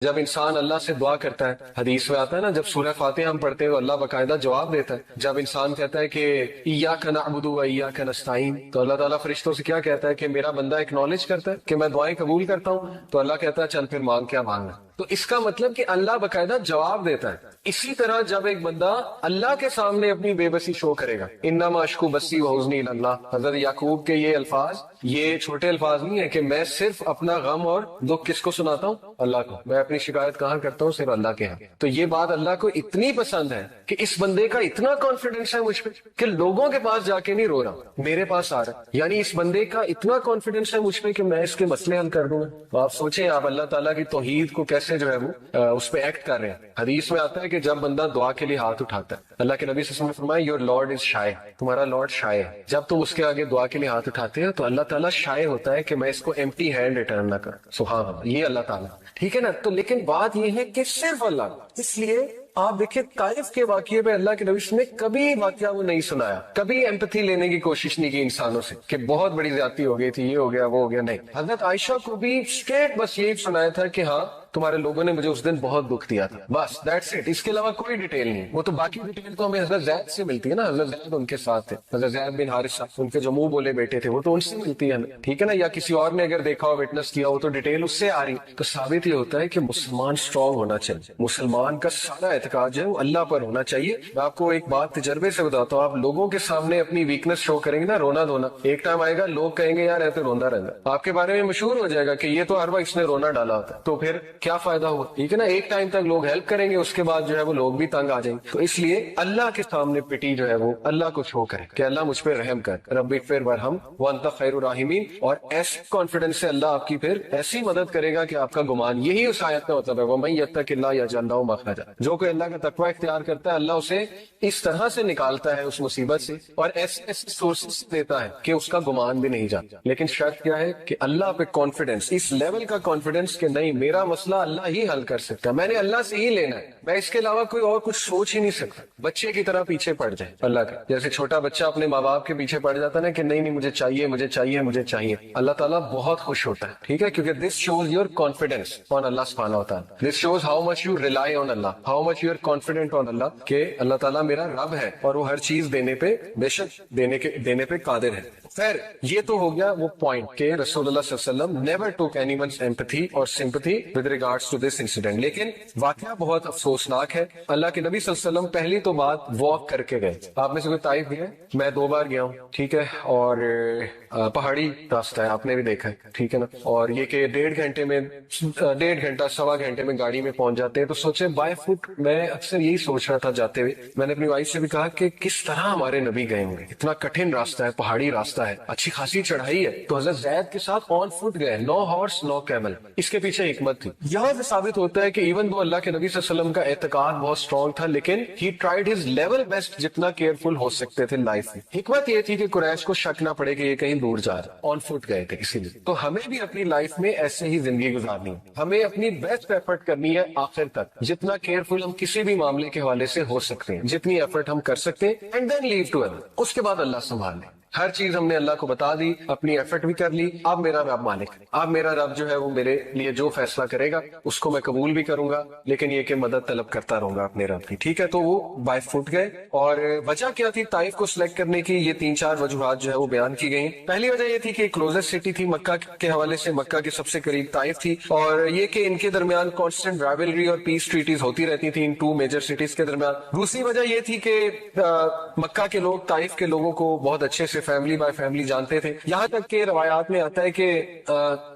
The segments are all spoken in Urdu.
جب انسان اللہ سے دعا کرتا ہے، حدیث میں آتا ہے نا، جب سورہ فاتحہ ہم پڑھتے ہیں تو اللہ باقاعدہ جواب دیتا ہے۔ جب انسان کہتا ہے کہ ایاک نعبد و ایاک نستعین، تو اللہ تعالیٰ فرشتوں سے کیا کہتا ہے کہ میرا بندہ ایکنالج کرتا ہے کہ میں دعائیں قبول کرتا ہوں، تو اللہ کہتا ہے چل پھر مانگ، کیا مانگنا۔ تو اس کا مطلب کہ اللہ باقاعدہ جواب دیتا ہے۔ اسی طرح جب ایک بندہ اللہ کے سامنے اپنی بے بسی شو کرے گا، انما اشکو بسی و حزنی الی اللہ، حضرت یعقوب کے یہ الفاظ، یہ چھوٹے الفاظ نہیں ہے کہ میں صرف اپنا غم اور دکھ کس کو سناتا ہوں؟ اللہ کو۔ میں اپنی شکایت کہاں کرتا ہوں؟ صرف اللہ کے ہاں۔ تو یہ بات اللہ کو اتنی پسند ہے کہ اس بندے کا اتنا کانفیڈنس ہے مجھ پہ کہ لوگوں کے پاس جا کے نہیں رو رہا، میرے پاس آ رہا ہے۔ یعنی اس بندے کا اتنا کانفیڈنس ہے مجھ پہ کہ میں اس کے مسئلے حل کر دوں گا۔ تو آپ سوچیں، آپ اللہ تعالیٰ کی توحید کو کیسے جو ہے وہ اس پہ ایکٹ کر رہے ہیں۔ حدیث میں آتا ہے کہ جب بندہ دعا کے لیے ہاتھ اٹھاتا ہے، اللہ کے نبی صلی اللہ علیہ وسلم نے فرمایا یور لارڈ از شائے، تمہارا لارڈ شائے ہے۔ جب تم اس کے آگے دعا کے لیے ہاتھ اٹھاتے ہیں تو اللہ تعالیٰ شائے ہوتا ہے کہ میں اس کو ایمپٹی ہینڈ ریٹرن نہ کروں۔ سبحان اللہ، یہ اللہ تعالیٰ، ٹھیک ہے نا۔ تو لیکن بات یہ ہے کہ صرف اللہ، اس لیے آپ دیکھیں طائف کے واقعے پہ اللہ کے نبی صلی اللہ علیہ وسلم نے کبھی واقعہ وہ نہیں سنایا، کبھی ایمپتھی لینے کی کوشش نہیں کی انسانوں سے کہ بہت بڑی زیادتی ہو گئی تھی، یہ ہو گیا وہ ہو گیا، نہیں۔ حضرت عائشہ کو بھی اسٹریٹ بس یہی سنایا تھا کہ ہاں تمہارے لوگوں نے مجھے اس دن بہت دکھ دیا تھا، بس دیٹس اٹ۔ اس کے علاوہ کوئی ڈیٹیل نہیں۔ وہ تو باقی ڈیٹیل تو ہمیں حضرت زید سے ملتی ہے نا، حضرت زید ان کے ساتھ تھے، حضرت زید بن حارثہ ان کے جو منہ بولے بیٹے تھے، وہ تو ان سے ملتی ہے ہمیں، ٹھیک ہے نا۔ یا کسی اور نے اگر دیکھا ہو، وٹنس کیا ہو، تو ڈیٹیل اس سے آ رہی۔ تو ثابت یہ ہوتا ہے کہ مسلمان اسٹرانگ ہونا چاہیے، مسلمان کا سارا اعتقاد جو ہے وہ اللہ پر ہونا چاہیے۔ میں آپ کو ایک بات تجربے سے بتاتا ہوں، آپ لوگوں کے سامنے اپنی ویکنس شو کریں گے نا، رونا دھونا، ایک ٹائم آئے گا لوگ کہیں گے یار ایسے روندا رہتا، آپ کے بارے میں مشہور ہو جائے گا کہ یہ تو ہر وقت اس نے رونا ڈالا ہوتا ہے، تو پھر کیا فائدہ ہوا، ٹھیک ہے نا۔ ایک ٹائم تک لوگ ہیلپ کریں گے، اس کے بعد جو ہے وہ لوگ بھی تنگ آ جائیں گے۔ تو اس لیے اللہ کے سامنے پٹی جو ہے وہ اللہ کو شو کرے کہ اللہ مجھ پہ رحم کر، رب اغفر وارحم وانت خیر الراحمین، اور ایسے کانفیڈنس سے اللہ آپ کی پھر ایسی مدد کرے گا کہ آپ کا گمان، یہی اس آیت کا مطلب ہے وَمَن يَتَّقِ اللَّهَ يَجْعَل لَهُ مَخْرَجًا، جو کوئی اللہ کا تقوی اختیار کرتا ہے اللہ اسے اس طرح سے نکالتا ہے اس مصیبت سے، اور ایسے ایسے سورسز دیتا ہے کہ اس کا گمان بھی نہیں جاتا۔ لیکن شرط کیا ہے کہ اللہ پہ کانفیڈنس، اس لیول کا کانفیڈنس کہ نہیں میرا مسئلہ اللہ ہی حل کر سکتا ہے، میں نے اللہ سے ہی لینا ہے، میں اس کے علاوہ کوئی اور کچھ سوچ ہی نہیں سکتا۔ بچے کی طرح پیچھے پڑ جائے اللہ کا، جیسے چھوٹا بچہ اپنے ماں باپ کے پیچھے پڑ جاتا ہے نا کہ نہیں نہیں مجھے چاہیے مجھے چاہیے مجھے چاہیے، اللہ تعالیٰ بہت خوش ہوتا ہے، ٹھیک ہے، کیونکہ this shows your confidence on اللہ سبحانہ و تعالیٰ، this shows how much you rely on Allah, how much you are confident on اللہ، کہ اللہ تعالیٰ میرا رب ہے اور وہ ہر چیز دینے پہ بے شک دینے پہ قادر ہے۔ خیر، یہ تو ہو گیا وہ پوائنٹ کہ رسول اللہ صلی اللہ علیہ وسلم never took anyone's empathy اور sympathy with regards to this incident. لیکن واقعہ بہت افسوسناک ہے۔ اللہ کے نبی صلی اللہ علیہ وسلم پہلی تو بات واک کر کے گئے۔ آپ میں سے کوئی طائف گیا؟ میں 2 بار گیا ہوں، ٹھیک ہے، اور پہاڑی راستہ ہے، آپ نے بھی دیکھا ہے، ٹھیک ہے نا۔ اور یہ کہ 1.5 گھنٹے میں 1.5 گھنٹہ 1.25 گھنٹے میں گاڑی میں پہنچ جاتے ہیں۔ تو سوچے بائی فٹ، میں اکثر یہی سوچ رہا تھا جاتے ہوئے، میں نے اپنی وائف سے بھی کہا کہ کس طرح ہمارے نبی گئے ہوں گے، اتنا کٹھن راستہ ہے، پہاڑی راستہ ہے، اچھی خاصی چڑھائی ہے، تو حضرت زید کے ساتھ آن فٹ گئے، نو ہارس نو کیمل۔ اس کے پیچھے حکمت تھی۔ یہاں سے ثابت ہوتا ہے کہ ایون دو اللہ کے نبی صلی اللہ علیہ وسلم کا اعتقاد بہت اسٹرانگ تھا، لیکن ہی ٹرائیڈ ہز لیول بیسٹ جتنا کیئرفل ہو سکتے تھے لائف میں۔ حکمت یہ تھی کہ قریش کو شک نہ پڑے کہ یہ کہیں دور جا رہا، آن فٹ گئے تھے اسی لیے۔ تو ہمیں بھی اپنی لائف میں ایسے ہی زندگی گزارنی ہے، ہمیں اپنی بیسٹ ایفرٹ کرنی ہے آخر تک، جتنا کیئرفل ہم کسی بھی معاملے کے حوالے سے ہو سکتے ہیں، جتنی ایفرٹ ہم کر سکتے ہیں، اینڈ دین لیو ٹو اللہ، اس کے بعد اللہ سنبھال لے۔ ہر چیز ہم نے اللہ کو بتا دی، اپنی ایفرٹ بھی کر لی، اب میرا رب مالک، اب میرا رب جو ہے وہ میرے لیے جو فیصلہ کرے گا اس کو میں قبول بھی کروں گا، لیکن یہ کہ مدد طلب کرتا رہوں گا اپنے رب کی، ٹھیک ہے۔ تو وہ بائی فٹ گئے، اور وجہ کیا تھی طائف کو سلیکٹ کرنے کی؟ یہ 3-4 وجوہات جو ہے وہ بیان کی گئی۔ پہلی وجہ یہ تھی کہ کلوزسٹ سٹی تھی مکہ کے حوالے سے، مکہ کے سب سے قریب طائف تھی، اور یہ کہ ان کے درمیان کانسٹنٹ رائولری اور پیس ٹریٹیز ہوتی رہتی تھی ان 2 میجر سٹیز کے درمیان۔ دوسری وجہ یہ تھی کہ مکہ کے لوگ طائف کے لوگوں کو بہت اچھے سے فیملی بائی فیملی جانتے تھے، یہاں تک کہ روایات میں آتا ہے کہ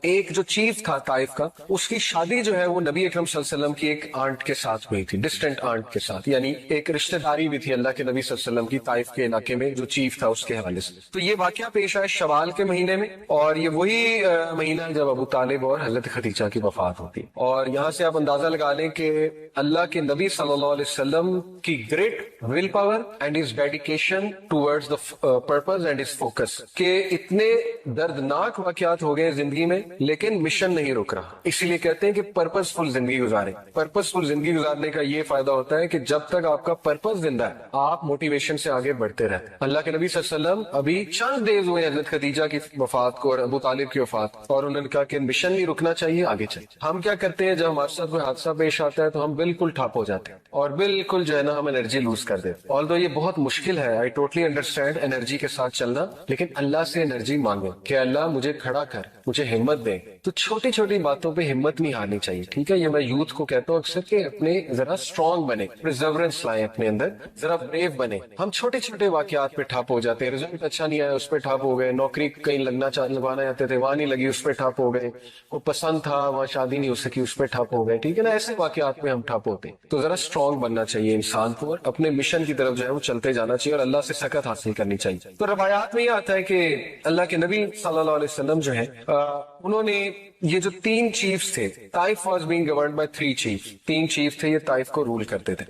ایک جو چیف تھا طائف کا، اس کی شادی جو ہے وہ نبی اکرم صلی اللہ علیہ وسلم کی ایک آنٹ کے ساتھ ہوئی تھی، ڈسٹنٹ آنٹ کے ساتھ، یعنی ایک رشتہ داری بھی تھی اللہ کے نبی صلی اللہ علیہ وسلم کی طائف کے علاقے میں جو چیف تھا اس کے حوالے سے۔ تو یہ واقعہ پیش آیا شوال کے مہینے میں، اور یہ وہی مہینہ جب ابو طالب اور حضرت خدیجہ کی وفات ہوتی ہے۔ اور یہاں سے آپ اندازہ لگا لیں کہ اللہ کے نبی صلی اللہ علیہ وسلم کی great will power and his dedication towards the purpose and his focus, کہ اتنے دردناک واقعات ہو گئے زندگی میں لیکن مشن نہیں رک رہا. اسی لیے کہتے ہیں کہ پرپز فل زندگی گزاریں. پرپز فل زندگی گزارنے کا یہ فائدہ ہوتا ہے کہ جب تک آپ کا پرپز زندہ ہے آپ موٹیویشن سے آگے بڑھتے رہتے ہیں. اللہ کے نبی صلی اللہ علیہ وسلم ابھی چند ڈیز ہوئے حضرت خدیجہ کی وفات کو اور ابو طالب کی وفات، اور انہوں نے کہا کہ مشن نہیں رکنا چاہیے، آگے چاہیے. ہم کیا کرتے ہیں جب ہمارے ساتھ کوئی حادثہ پیش آتا ہے تو ہم بالکل ٹھپ ہو جاتے ہیں اور بالکل جو ہے نا ہم انرجی لوز کر دیتے ہیں. آلدو یہ بہت مشکل ہے، آئی ٹوٹلی انڈرسٹینڈ انرجی کے ساتھ چلنا، لیکن اللہ سے انرجی مانگو کہ اللہ مجھے کھڑا کر، مجھے ہمت دے. تو چھوٹی چھوٹی باتوں پہ ہمت نہیں ہارنی چاہیے. ٹھیک ہے، یہ میں یوتھ کو کہتا ہوں اکثر کہ اپنے ذرا اسٹرانگ بنے، پرزیورنس لائیں اپنے اندر، ذرا بریو بنے. ہم چھوٹے چھوٹے واقعات پہ ٹھپ ہو جاتے ہیں، رزلٹ اچھا نہیں آیا اس پہ ٹھپ ہو گئے، نوکری کہیں لگوانا چاہتے تھے وہاں نہیں لگی اس پہ ٹھپ ہو گئے، وہ پسند تھا وہاں شادی نہیں ہو سکی اس پہ ٹھپ ہو گئے. ٹھیک ہے نا، ایسے واقعات پہ ہم ٹھپ ہوتے ہیں. تو ذرا اسٹرانگ بننا چاہیے انسان کو اور اپنے مشن کی طرف جو ہے وہ چلتے جانا چاہیے اور اللہ سے سکت حاصل کرنی چاہیے. تو روایات میں یہ آتا ہے کہ اللہ کے نبی صلی اللہ علیہ وسلم جو ہے انہوں نے یہ جو 3 چیفز تھے، Taif was being governed by 3 chiefs, 3 chief تھے یہ طائف کو رول کرتے تھے.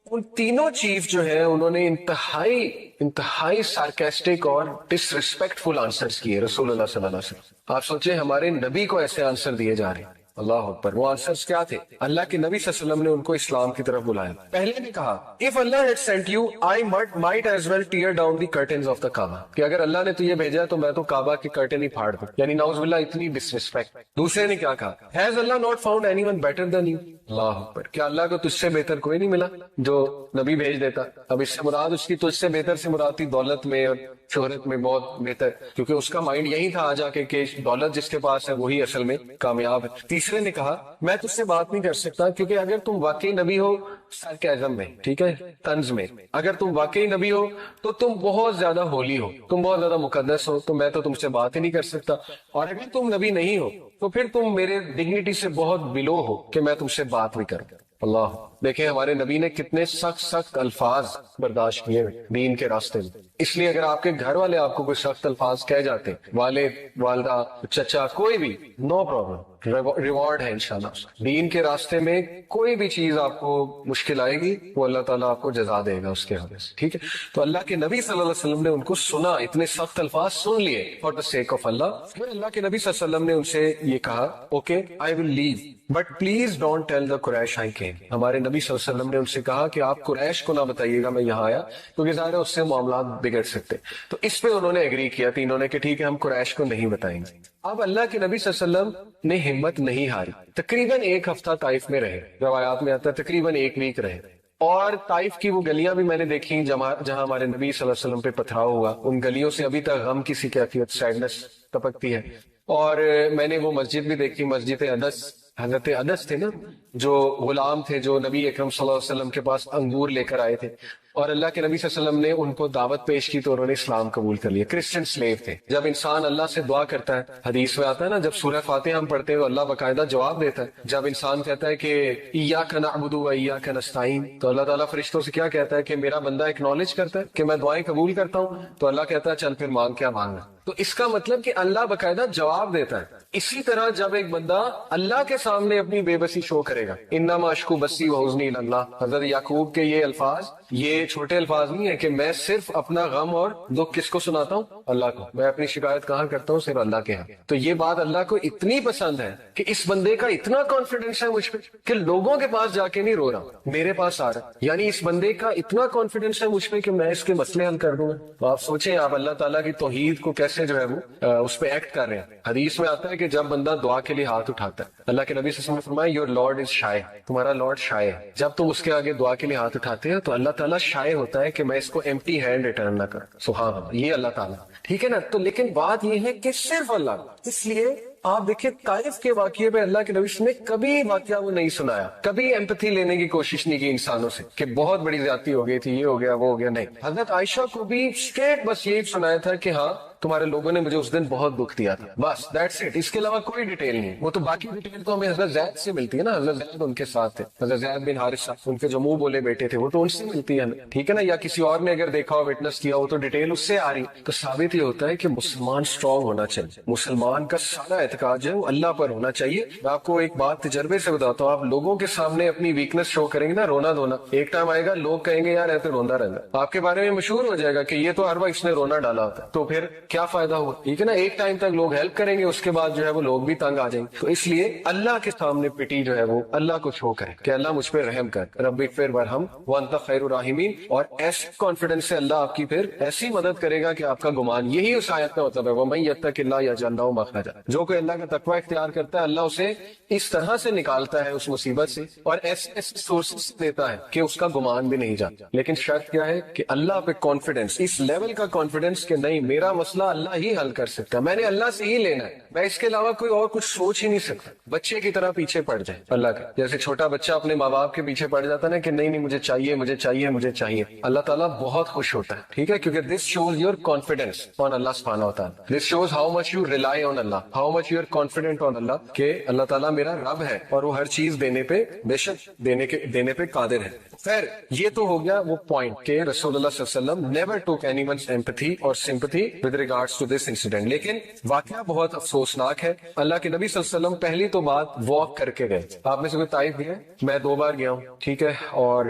ان تینوں چیف جو ہے انہوں نے انتہائی سارکیسٹک اور ڈس ریسپیکٹ فل آنسرز کیے رسول اللہ صلی اللہ علیہ وسلم. آپ سوچیں ہمارے نبی کو ایسے آنسر دیے جا رہے ہیں. اللہ اکبر. وہ آنسرز کیا تھے؟ اللہ کے نبی صلی اللہ علیہ وسلم نے ان کو اسلام کی طرف بلایا. پہلے نے کہا if Allah had sent you I might as well tear down the curtains of the Kaaba، کہ اگر اللہ نے تجھے بھیجا تو میں تو کعبہ کے کرٹن ہی پھاڑ دوں، یعنی نعوذ باللہ اتنی ڈس ریسپیکٹ. دوسرے نے کیا کہا has Allah not found anyone better than you، اللہ اکبر. کیا اللہ کو تجھ سے بہتر کوئی نہیں ملا جو نبی بھیج دیتا؟ اب اس سے مراد اس کی تجھ سے بہتر سے مراد تھی دولت میں اور شہرت میں بہت بہتر، کیونکہ اس کا مائنڈ یہی تھا آ جا کے کہ دولت جس کے پاس ہے وہی اصل میں کامیاب ہے. تیسرے نے کہا میں تجھ سے بات نہیں کر سکتا کیونکہ اگر تم واقعی نبی ہو سارکیزم میں، ٹھیک ہے، طنز میں، اگر تم واقعی نبی ہو تو تم بہت زیادہ ہولی ہو، تم بہت زیادہ مقدس ہو، تو میں تو تم سے بات ہی نہیں کر سکتا. اور اگر تم نبی نہیں ہو تو پھر تم میرے ڈگنیٹی سے بہت بلو ہو کہ میں تم سے بات بھی کروں. اللہ دیکھیں ہمارے نبی نے کتنے سخت الفاظ برداشت کیے دین کے راستے میں. اس لیے اگر آپ کے گھر والے آپ کو کوئی سخت الفاظ کہہ جاتے، والد والدہ چچا کوئی بھی، نو پرابلم، ریوارڈ ہے انشاءاللہ. دین کے راستے میں کوئی بھی چیز آپ کو مشکل آئے گی وہ اللہ تعالیٰ آپ کو جزا دے گا اس کے حوالے سے. ٹھیک ہے، تو اللہ کے نبی صلی اللہ علیہ وسلم نے ان کو سنا، اتنے سخت الفاظ سن لیے فار دا سیک آف اللہ. پھر اللہ کے نبی صلی اللہ علیہ وسلم نے ان سے یہ کہا okay I will leave but please don't tell the Quraysh I came. ہمارے نبی صلی اللہ علیہ وسلم نے ان سے کہا کہ آپ قریش کو نہ بتائیے گا میں یہاں آیا، کیونکہ ظاہر ہے اس سے معاملات بگڑ سکتے. تو اس پہ انہوں نے ایگری کیا تینوں نے کہ ٹھیک ہے ہم قریش کو نہیں بتائیں گے. اب اللہ کے نبی صلی اللہ علیہ وسلم نے ہمت نہیں ہاری، تقریباً 1 ہفتہ طائف میں رہے، روایات میں آتا ہے تقریباً 1 ویک رہے. اور طائف کی وہ گلیاں بھی میں نے دیکھی جہاں ہمارے نبی صلی اللہ علیہ وسلم پہ پتھراؤ ہوا، ان گلیوں سے ابھی تک غم کی سی کیفیت، سیڈنس ٹپکتی ہے. اور میں نے وہ مسجد بھی دیکھی، مسجد انس، حضرت انس تھے نا جو غلام تھے جو نبی اکرم صلی اللہ علیہ وسلم کے پاس انگور لے کر آئے تھے، اور اللہ کے نبی صلی اللہ علیہ وسلم نے ان کو دعوت پیش کی تو انہوں نے اسلام قبول کر لیا. کرسچن سلیو تھے. جب انسان اللہ سے دعا کرتا ہے، حدیث میں آتا ہے نا جب سورہ فاتحہ ہم پڑھتے ہیں تو اللہ باقاعدہ جواب دیتا ہے. جب انسان کہتا ہے کہ ایاک نعبد و ایاک نستعین، تو اللہ تعالیٰ فرشتوں سے کیا کہتا ہے کہ میرا بندہ ایکنالج کرتا ہے کہ میں دعائیں قبول کرتا ہوں، تو اللہ کہتا ہے چل پھر مانگ، کیا مانگنا. تو اس کا مطلب کہ اللہ باقاعدہ جواب دیتا ہے. اسی طرح جب ایک بندہ اللہ کے سامنے اپنی بے بسی شو کرے گا، انما اشکو بسی و حزنی الی اللہ، حضرت یعقوب کے یہ الفاظ یہ چھوٹے الفاظ نہیں ہے کہ میں صرف اپنا غم اور دکھ کس کو سناتا ہوں؟ اللہ کو. میں اپنی شکایت کہاں کرتا ہوں؟ صرف اللہ کے ہاں. تو یہ بات اللہ کو اتنی پسند ہے کہ اس بندے کا اتنا کانفیڈنس ہے مجھ پہ کہ لوگوں کے پاس جا کے نہیں رو رہا، میرے پاس آ رہا. یعنی اس بندے کا اتنا کانفیڈنس ہے مجھ پہ کہ میں اس کے مسئلے حل کر دوں گا. تو آپ سوچیں آپ اللہ تعالیٰ کی توحید کو کیسے جو ہے وہ اس پہ ایکٹ کر رہے ہیں. حدیث میں آتا ہے کہ جب بندہ دعا کے لیے ہاتھ اٹھاتا ہے، اللہ کے نبی صلی اللہ علیہ وسلم نے فرمایا یور لارڈ از شائے، تمہارا لارڈ شائے ہے. جب تم اس کے آگے دعا کے لیے ہاتھ اٹھاتے ہیں تو اللہ تعالیٰ شائے ہوتا ہے کہ میں اس کو ایمپٹی ہینڈ ریٹرن نہ کروں. سبحان اللہ، یہ اللہ تعالیٰ. ٹھیک ہے نا. تو لیکن بات یہ ہے کہ صرف اللہ. اس لیے آپ دیکھیں طائف کے واقعے پہ اللہ کے نبی نے کبھی واقعہ وہ نہیں سنایا، کبھی ایمپتھی لینے کی کوشش نہیں کی انسانوں سے کہ بہت بڑی زیادتی ہو گئی تھی، یہ ہو گیا وہ ہو گیا. نہیں، حضرت عائشہ کو بھی اسٹریٹ بس یہی سنایا تھا کہ ہاں تمہارے لوگوں نے مجھے اس دن بہت دکھ دیا تھا، بس دیٹس اٹ، اس کے علاوہ کوئی ڈیٹیل نہیں. وہ تو باقی ڈیٹیل تو ہمیں حضرت زید سے ملتی ہے نا، حضرت زید ان کے ساتھ تھے، حضرت زید بن حارثہ ان کے جو منہ بولے بیٹے تھے، وہ تو ان سے ملتی ہے نا، ٹھیک ہے نا، یا کسی اور نے اگر دیکھا ہو وٹنس کیا ہو تو ڈیٹیل اس سے آ رہی. تو ثابت یہ ہوتا ہے کہ مسلمان اسٹرانگ ہونا چاہیے، مسلمان کا سارا اعتقاد جو ہے وہ اللہ پر ہونا چاہیے. میں آپ کو ایک بات تجربے سے بتاتا ہوں، آپ لوگوں کے سامنے اپنی ویکنس شو کریں گے نا، رونا دھونا، ایک ٹائم آئے گا لوگ کہیں گے یار ایسے روندا رہتا، آپ کے بارے میں مشہور ہو جائے گا کہ یہ تو ہر وقت اس نے رونا ڈالا ہوتا ہے. تو پھر کیا فائدہ ہوا، ٹھیک ہے نا. ایک ٹائم تک لوگ ہیلپ کریں گے، اس کے بعد جو ہے وہ لوگ بھی تنگ آ جائیں گے. تو اس لیے اللہ کے سامنے پٹی جو ہے وہ اللہ کو شو کرے کہ اللہ مجھ پہ رحم کر، رب اغفر وارحم وانت خیر الراحمین. اور ایسے کانفیڈنس سے اللہ آپ کی پھر ایسی مدد کرے گا کہ آپ کا گمان، یہی اس آیت کا مطلب ہے وَمَن يَتَّقِ اللَّهَ يَجْعَل لَهُ مَخْرَجًا. جو کوئی اللہ کا تقوی اختیار کرتا ہے اللہ اسے اس طرح سے نکالتا ہے اس مصیبت سے، اور ایسے سورسز دیتا ہے کہ اس کا گمان بھی نہیں جاتا. لیکن شرط کیا ہے کہ اللہ پہ کانفیڈنس، اس لیول کا کانفیڈنس کہ نہیں میرا مسئلہ اللہ ہی حل کر سکتا ہے، میں نے اللہ سے ہی لینا ہے، میں اس کے علاوہ کوئی اور کچھ سوچ ہی نہیں سکتا. بچے کی طرح پیچھے پڑ جائے اللہ کا، جیسے چھوٹا بچہ اپنے ماں باپ کے پیچھے پڑ جاتا ہے نا کہ نہیں نہیں مجھے چاہیے مجھے چاہیے مجھے چاہیے، اللہ تعالیٰ بہت خوش ہوتا ہے، ٹھیک ہے، کیونکہ this shows your confidence on اللہ سبحانہ و تعالیٰ. This shows how much you rely on Allah, how much you are confident on اللہ کہ اللہ تعالیٰ میرا رب ہے اور وہ ہر چیز دینے پہ بے شک دینے پہ قادر ہے. خیر یہ تو ہو گیا وہ پوائنٹ کہ رسول اللہ صلی اللہ علیہ وسلم never took anyone's empathy اور sympathy with regards to this incident. لیکن واقعہ بہت افسوسناک ہے. اللہ کے نبی صلی اللہ علیہ وسلم پہلی تو بات واک کر کے گئے. آپ میں سے کوئی طائف گیا؟ میں 2 بار گیا ہوں، ٹھیک ہے، اور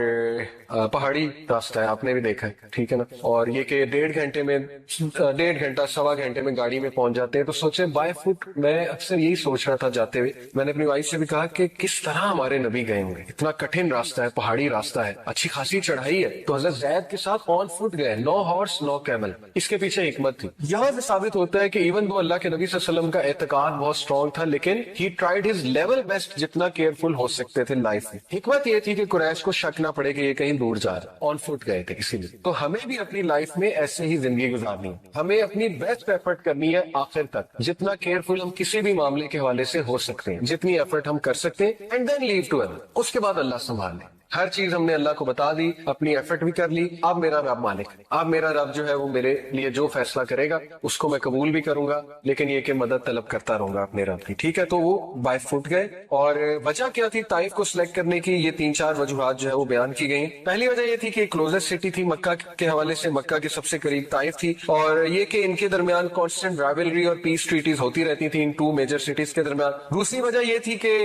پہاڑی راستہ ہے، آپ نے بھی دیکھا ہے، ٹھیک ہے نا. اور یہ کہ 1.5 گھنٹے میں 1.5 گھنٹہ 1.25 گھنٹے میں گاڑی میں پہنچ جاتے ہیں. تو سوچے بائی فٹ، میں اکثر یہی سوچ رہا تھا جاتے ہوئے، میں نے اپنی وائف سے بھی کہا کہ کس طرح ہمارے نبی گئے ہوں گے، اتنا کٹھن راستہ ہے، پہاڑی راستہ ہے، اچھی خاصی چڑھائی ہے، تو حضرت زید کے ساتھ آن فٹ گئے، نو ہارس نو کیمل. اس کے پیچھے حکمت تھی. یہاں سے ثابت ہوتا ہے کہ ایون وہ اللہ کے نبی صلی اللہ علیہ وسلم کا اعتقاد بہت اسٹرانگ تھا، لیکن ہی ٹرائیڈ ہز لیول بیسٹ جتنا کیئرفل ہو سکتے تھے لائف میں. حکمت یہ تھی کہ قریش کو شک نہ پڑے کہ یہ کہیں دور جا رہا، آن فٹ گئے تھے اسی لیے. تو ہمیں بھی اپنی لائف میں ایسے ہی زندگی گزارنی ہے، ہمیں اپنی بیسٹ ایفرٹ کرنی ہے آخر تک، جتنا کیئرفل ہم کسی بھی معاملے کے حوالے سے ہو سکتے ہیں، جتنی ایفرٹ ہم کر سکتے ہیں، اینڈ دین لیو ٹو اللہ. اس کے بعد اللہ سنبھال لے. ہر چیز ہم نے اللہ کو بتا دی، اپنی ایفرٹ بھی کر لی. اب میرا رب مالک، اب میرا رب جو ہے وہ میرے لیے جو فیصلہ کرے گا اس کو میں قبول بھی کروں گا، لیکن یہ کہ مدد طلب کرتا رہوں گا اپنے رب کی، ٹھیک ہے. تو وہ بائی فٹ گئے. اور وجہ کیا تھی طائف کو سلیکٹ کرنے کی؟ یہ 3-4 وجوہات جو ہے وہ بیان کی گئی. پہلی وجہ یہ تھی کہ کلوزسٹ سٹی تھی مکہ کے حوالے سے، مکہ کے سب سے قریب طائف تھی، اور یہ کہ ان کے درمیان کانسٹنٹ رائولری اور پیس ٹریٹیز ہوتی رہتی تھی ان 2 میجر سٹیز کے درمیان. دوسری وجہ یہ تھی کہ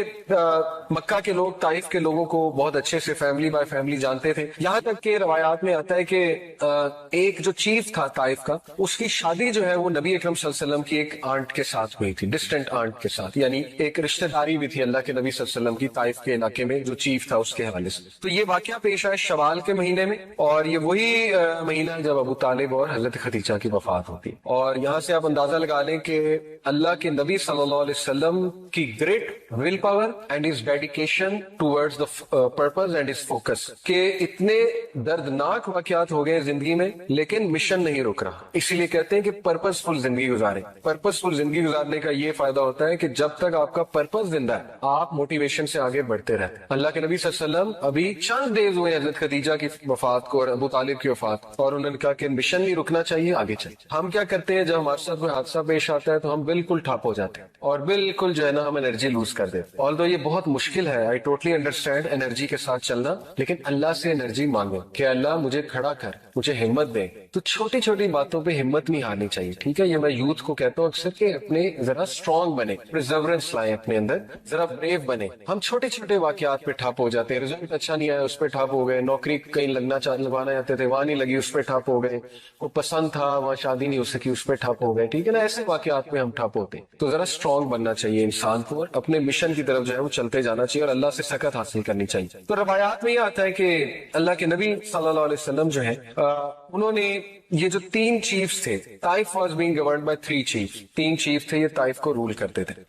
مکہ کے لوگ طائف کے لوگوں کو بہت اچھے سے فیملی بائی فیملی جانتے تھے. یہاں تک کہ روایات میں آتا ہے کہ ایک جو چیف تھا طائف کا، اس کی شادی جو ہے وہ نبی اکرم صلی اللہ علیہ وسلم کی ایک آنٹ کے ساتھ ہوئی تھی، ڈسٹنٹ آنٹ کے ساتھ، یعنی ایک رشتہ داری بھی تھی اللہ کے نبی صلی اللہ علیہ وسلم کی طائف کے علاقے میں جو چیف تھا اس کے حوالے سے. تو یہ واقعہ پیش آیا شوال کے مہینے میں، اور یہ وہی مہینہ ہے جب ابو طالب اور حضرت خدیجہ کی وفات ہوتی ہے. اور یہاں سے آپ اندازہ لگا لیں کہ اللہ کے نبی صلی اللہ علیہ وسلم کی great will power and his dedication towards the purpose and his focus, کہ اتنے دردناک واقعات ہو گئے زندگی میں لیکن مشن نہیں رک رہا. اسی لیے کہتے ہیں کہ پرپز فل زندگی گزاریں. پرپز فل زندگی گزارنے کا یہ فائدہ ہوتا ہے کہ جب تک آپ کا پرپز زندہ ہے آپ موٹیویشن سے آگے بڑھتے رہتے ہیں. اللہ کے نبی صلی اللہ علیہ وسلم ابھی چند ڈیز ہوئے حضرت خدیجہ کی وفات کو اور ابو طالب کی وفات، اور انہوں نے کہا کہ مشن نہیں رکنا چاہیے، آگے چلیں. ہم کیا کرتے ہیں جب ہمارے ساتھ کوئی حادثہ پیش آتا ہے تو ہم بالکل ٹھپ ہو جاتے ہیں اور بالکل جو ہے نا ہم انرجی لوز کر دیتے ہیں. آلدو یہ بہت مشکل ہے، آئی ٹوٹلی انڈرسٹینڈ انرجی کے ساتھ چلنا، لیکن اللہ سے انرجی مانگو کہ اللہ مجھے کھڑا کر، مجھے ہمت دے. تو چھوٹی چھوٹی باتوں پہ ہمت نہیں ہارنی چاہیے، ٹھیک ہے. یہ میں یوتھ کو کہتا ہوں اکثر کہ اپنے ذرا اسٹرانگ بنے، پرزیورنس لائیں اپنے اندر، ذرا بریو بنے. ہم چھوٹے چھوٹے واقعات پہ ٹھپ ہو جاتے ہیں، رزلٹ اچھا نہیں آیا اس پہ ٹھپ ہو گئے، نوکری کہیں لگوانا چاہتے تھے وہاں نہیں لگی اس پہ ٹھپ ہو گئے، وہ پسند تھا وہاں شادی نہیں ہو سکی اس پہ ٹھپ ہو گئے، ٹھیک ہے نا. ایسے واقعات پہ ہم ٹھپ ہوتے ہیں. تو ذرا اسٹرانگ بننا چاہیے انسان کو اور اپنے مشن کی طرف جو ہے وہ چلتے جانا چاہیے اور اللہ سے سکت حاصل کرنی چاہیے. تو روایات میں یہ آتا ہے کہ اللہ کے نبی صلی اللہ علیہ وسلم جو ہے انہوں نے یہ جو 3 چیفز تھے، Taif was being governed by 3 chiefs, 3 chief تھے یہ طائف کو رول کرتے تھے.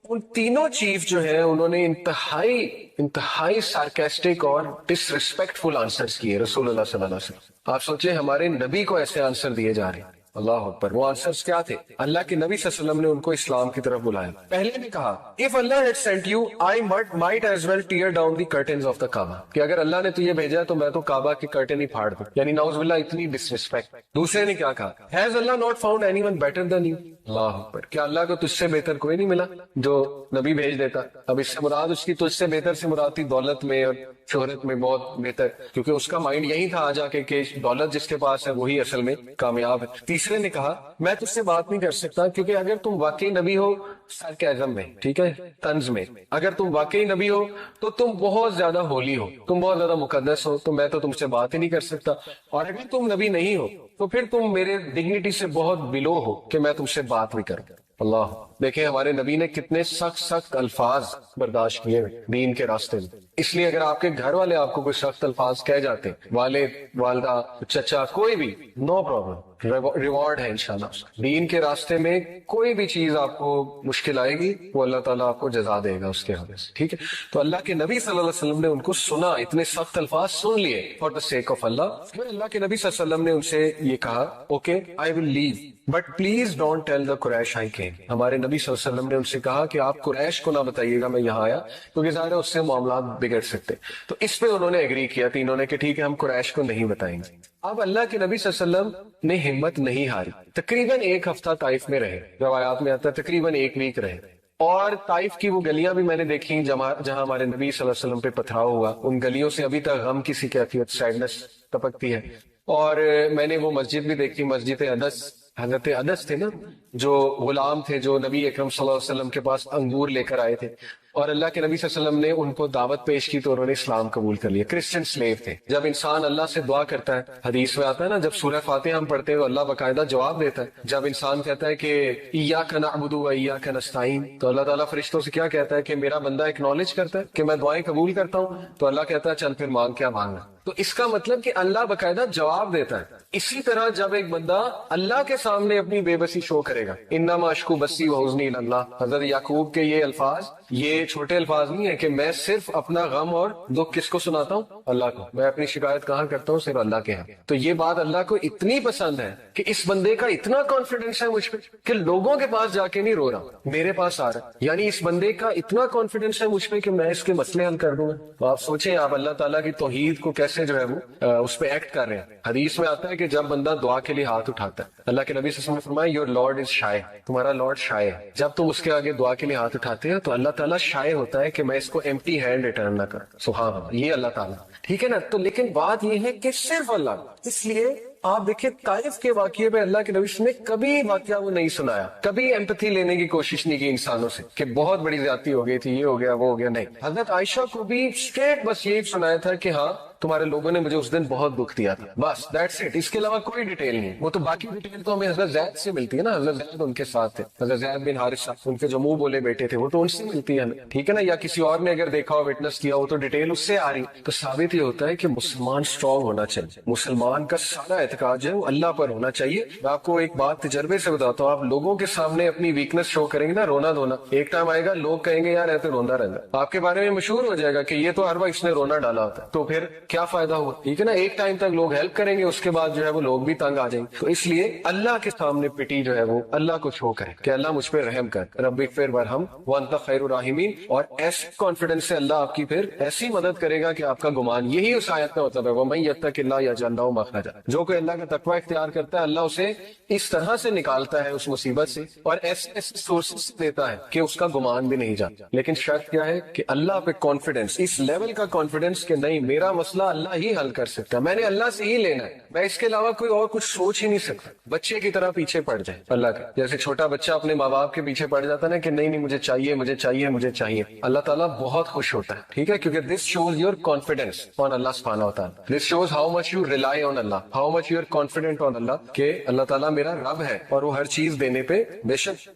ان تینوں چیف جو ہیں انہوں نے انتہائی سارکیسٹک اور ڈس ریسپیکٹ فل آنسرز کیے رسول اللہ صلی اللہ علیہ وسلم. آپ سوچیں ہمارے نبی کو ایسے آنسر دیے جا رہے ہیں. اللہ اکبر. وہ آنسرز کیا تھے؟ اللہ کے نبی صلی اللہ علیہ وسلم نے ان کو اسلام کی طرف بلایا. پہلے نے کہا if Allah had sent you I might as well tear down the curtains of the Kaaba, کہ اگر اللہ نے تجھے بھیجا تو میں تو کعبہ کے کرٹن ہی پھاڑ دوں. یعنی نعوذ باللہ اتنی ڈسرسپیکٹ. دوسرے نے کیا کہا has Allah not found anyone better than you. اللہ اکبر. کیا اللہ کو تجھ سے بہتر کوئی نہیں ملا جو نبی بھیج دیتا؟ اب اس سے مراد اس کی تجھ سے بہتر سے مراد تھی دولت میں اور شہرت میں بہت بہتر، کیونکہ اس کا مائنڈ یہی تھا آ جا کے کہ دولت جس کے پاس ہے وہی اصل میں کامیاب ہے. تیسرے نے کہا میں تجھ سے بات نہیں کر سکتا کیونکہ اگر تم واقعی نبی ہو سر کے اعظم میں، ٹھیک ہے، طنز میں، اگر تم واقعی نبی ہو تو تم بہت زیادہ ہولی ہو، تم بہت زیادہ مقدس ہو، تو میں تو تم سے بات ہی نہیں کر سکتا. اور اگر تم نبی نہیں ہو تو پھر تم میرے ڈگنیٹی سے بہت بلو ہو کہ میں تم سے بات بھی کروں. اللہ دیکھیں ہمارے نبی نے کتنے سخت الفاظ برداشت کیے دین کے راستے میں. اس لیے اگر آپ کے گھر والے آپ کو کوئی سخت الفاظ کہہ جاتے، والد والدہ چچا کوئی بھی، نو پرابلم، ریوارڈ ہے انشاءاللہ. دین کے راستے میں کوئی بھی چیز آپ کو مشکل آئے گی وہ اللہ تعالیٰ آپ کو جزا دے گا اس کے حوالے سے، ٹھیک ہے. تو اللہ کے نبی صلی اللہ علیہ وسلم نے ان کو سنا، اتنے سخت الفاظ سن لیے فار دا سیک آف اللہ. پھر اللہ کے نبی صلی اللہ علیہ وسلم نے ان سے یہ کہا okay I will leave but please don't tell the Quraysh I came. ہمارے نبی صلی اللہ علیہ وسلم نے ان سے کہا کہ آپ قریش کو نہ بتائیے گا میں یہاں آیا، کیونکہ ظاہر ہے اس سے معاملات بگڑ سکتے. تو اس پہ انہوں نے ایگری کیا تینوں نے کہ ٹھیک ہے ہم قریش کو نہیں بتائیں گے. اب اللہ کے نبی صلی اللہ علیہ وسلم نے ہمت نہیں ہاری، تقریباً 1 ہفتہ طائف میں رہے، روایات میں آتا ہے تقریباً 1 ویک رہے. اور طائف کی وہ گلیاں بھی میں نے دیکھی جہاں ہمارے نبی صلی اللہ علیہ وسلم پہ پتھراؤ ہوا، ان گلیوں سے ابھی تک غم کی سی کیفیت، سیڈنس ٹپکتی ہے. اور میں نے وہ مسجد بھی دیکھی، مسجد انس، حضرت انس تھے نا جو غلام تھے جو نبی اکرم صلی اللہ علیہ وسلم کے پاس انگور لے کر آئے تھے، اور اللہ کے نبی صلی اللہ علیہ وسلم نے ان کو دعوت پیش کی تو انہوں نے اسلام قبول کر لیا. کرسچن سلیو تھے. جب انسان اللہ سے دعا کرتا ہے، حدیث میں آتا ہے نا جب سورہ فاتحہ ہم پڑھتے ہیں تو اللہ باقاعدہ جواب دیتا ہے. جب انسان کہتا ہے کہ ایاک نعبد و ایاک نستعین، تو اللہ تعالیٰ فرشتوں سے کیا کہتا ہے کہ میرا بندہ ایکنالج کرتا ہے کہ میں دعائیں قبول کرتا ہوں، تو اللہ کہتا ہے چل پھر مانگ کیا مانگنا. تو اس کا مطلب کہ اللہ باقاعدہ جواب دیتا ہے. اسی طرح جب ایک بندہ اللہ کے سامنے اپنی بے بسی شو کرے گا، انما اشکو بسی و حزنی الی اللہ، حضرت یعقوب کے یہ الفاظ یہ چھوٹے الفاظ نہیں ہے کہ میں صرف اپنا غم اور دکھ کس کو سناتا ہوں؟ اللہ کو. میں اپنی شکایت کہاں کرتا ہوں؟ صرف اللہ کے ہاں. تو یہ بات اللہ کو اتنی پسند ہے کہ اس بندے کا اتنا کانفیڈنس ہے مجھ پہ کہ لوگوں کے پاس جا کے نہیں رو رہا، میرے پاس آ رہا. یعنی اس بندے کا اتنا کانفیڈنس ہے مجھ پہ کہ میں اس کے مسئلے حل کر دوں گا. تو آپ سوچیں آپ اللہ تعالیٰ کی توحید کو کیسے جو ہے وہ اس پہ ایکٹ کر رہے ہیں. حدیث میں آتا ہے کہ جب بندہ دعا کے لیے ہاتھ اٹھاتا ہے، اللہ کے نبی صلی اللہ علیہ وسلم نے فرمایا یور لارڈ از شائے، تمہارا لارڈ شائے ہے. جب تم اس کے آگے دعا کے لیے ہاتھ اٹھاتے ہیں تو اللہ تعالیٰ شائے ہوتا ہے کہ میں اس کو ایمپٹی ہینڈ ریٹرن نہ کروں. سبحان اللہ، یہ اللہ تعالیٰ، ٹھیک ہے نا. تو لیکن بات یہ ہے کہ صرف اللہ، اس لیے آپ دیکھیں طائف کے واقعے پہ اللہ کے نبی نے کبھی واقعہ وہ نہیں سنایا، کبھی ایمپتھی لینے کی کوشش نہیں کی انسانوں سے کہ بہت بڑی زیادتی ہو گئی تھی، یہ ہو گیا وہ ہو گیا. نہیں، حضرت عائشہ کو بھی اسٹریٹ بس یہی سنایا تھا کہ ہاں تمہارے لوگوں نے مجھے اس دن بہت دکھ دیا تھا، بس دیٹس اٹ. اس کے علاوہ کوئی ڈیٹیل نہیں. وہ تو باقی ڈیٹیل تو ہمیں حضرت زید سے ملتی ہے نا، حضرت زید ان کے ساتھ تھے، حضرت زید بن حارثہ ان کے جو منہ بولے بیٹے تھے، وہ تو ان سے ملتی ہے ہمیں، ٹھیک ہے نا. یا کسی اور نے اگر دیکھا ہو، وٹنس کیا ہو، تو ڈیٹیل اس سے آ رہی. تو ثابت یہ ہوتا ہے کہ مسلمان اسٹرانگ ہونا چاہیے، مسلمان کا سارا اعتقاد جو ہے وہ اللہ پر ہونا چاہیے. میں آپ کو ایک بات تجربے سے بتاتا ہوں، آپ لوگوں کے سامنے اپنی ویکنس شو کریں گے نا، رونا دھونا، ایک ٹائم آئے گا لوگ کہیں گے یار ایسے روندا رہتا، آپ کے بارے میں مشہور ہو جائے گا کہ یہ تو ہر وقت اس نے رونا ڈالا ہوتا ہے. تو پھر کیا فائدہ ہوا؟ ٹھیک ہے نا. ایک ٹائم تک لوگ ہیلپ کریں گے، اس کے بعد جو ہے وہ لوگ بھی تنگ آ جائیں گے. تو اس لیے اللہ کے سامنے پٹی جو ہے وہ اللہ کو شو کرے کہ اللہ مجھ پہ رحم کر، رب اغفر ورحم وانت خیر الراحمین. اور ایسے کانفیڈنس سے اللہ آپ کی پھر ایسی مدد کرے گا کہ آپ کا گمان، یہی اس آیت کا مطلب ہے وَمَن يَتَّقِ اللَّهَ يَجْعَل لَهُ مَخْرَجًا. جو کوئی اللہ کا تقوی اختیار کرتا ہے اللہ اسے اس طرح سے نکالتا ہے اس مصیبت سے، اور ایسے سورسز دیتا ہے کہ اس کا گمان بھی نہیں جاتا. لیکن شرط کیا ہے کہ اللہ پہ کانفیڈنس، اس لیول کا کانفیڈنس کہ نہیں میرا مسئلہ اللہ ہی حل کر سکتا، میں نے اللہ سے ہی لینا ہے، میں اس کے علاوہ کوئی اور کچھ سوچ ہی نہیں سکتا. بچے کی طرح پیچھے پڑ جائے اللہ کا، جیسے چھوٹا بچہ اپنے ماں باپ کے پیچھے پڑ جاتا ہے نا کہ نہیں نہیں مجھے چاہیے مجھے چاہیے مجھے چاہیے. اللہ تعالیٰ بہت خوش ہوتا ہے، ٹھیک ہے، کیونکہ this shows your confidence on اللہ سبحانہ و تعالیٰ. This shows how much you rely on Allah, how much you are confident on اللہ کہ اللہ تعالیٰ میرا رب ہے اور وہ ہر چیز دینے پہ بے شک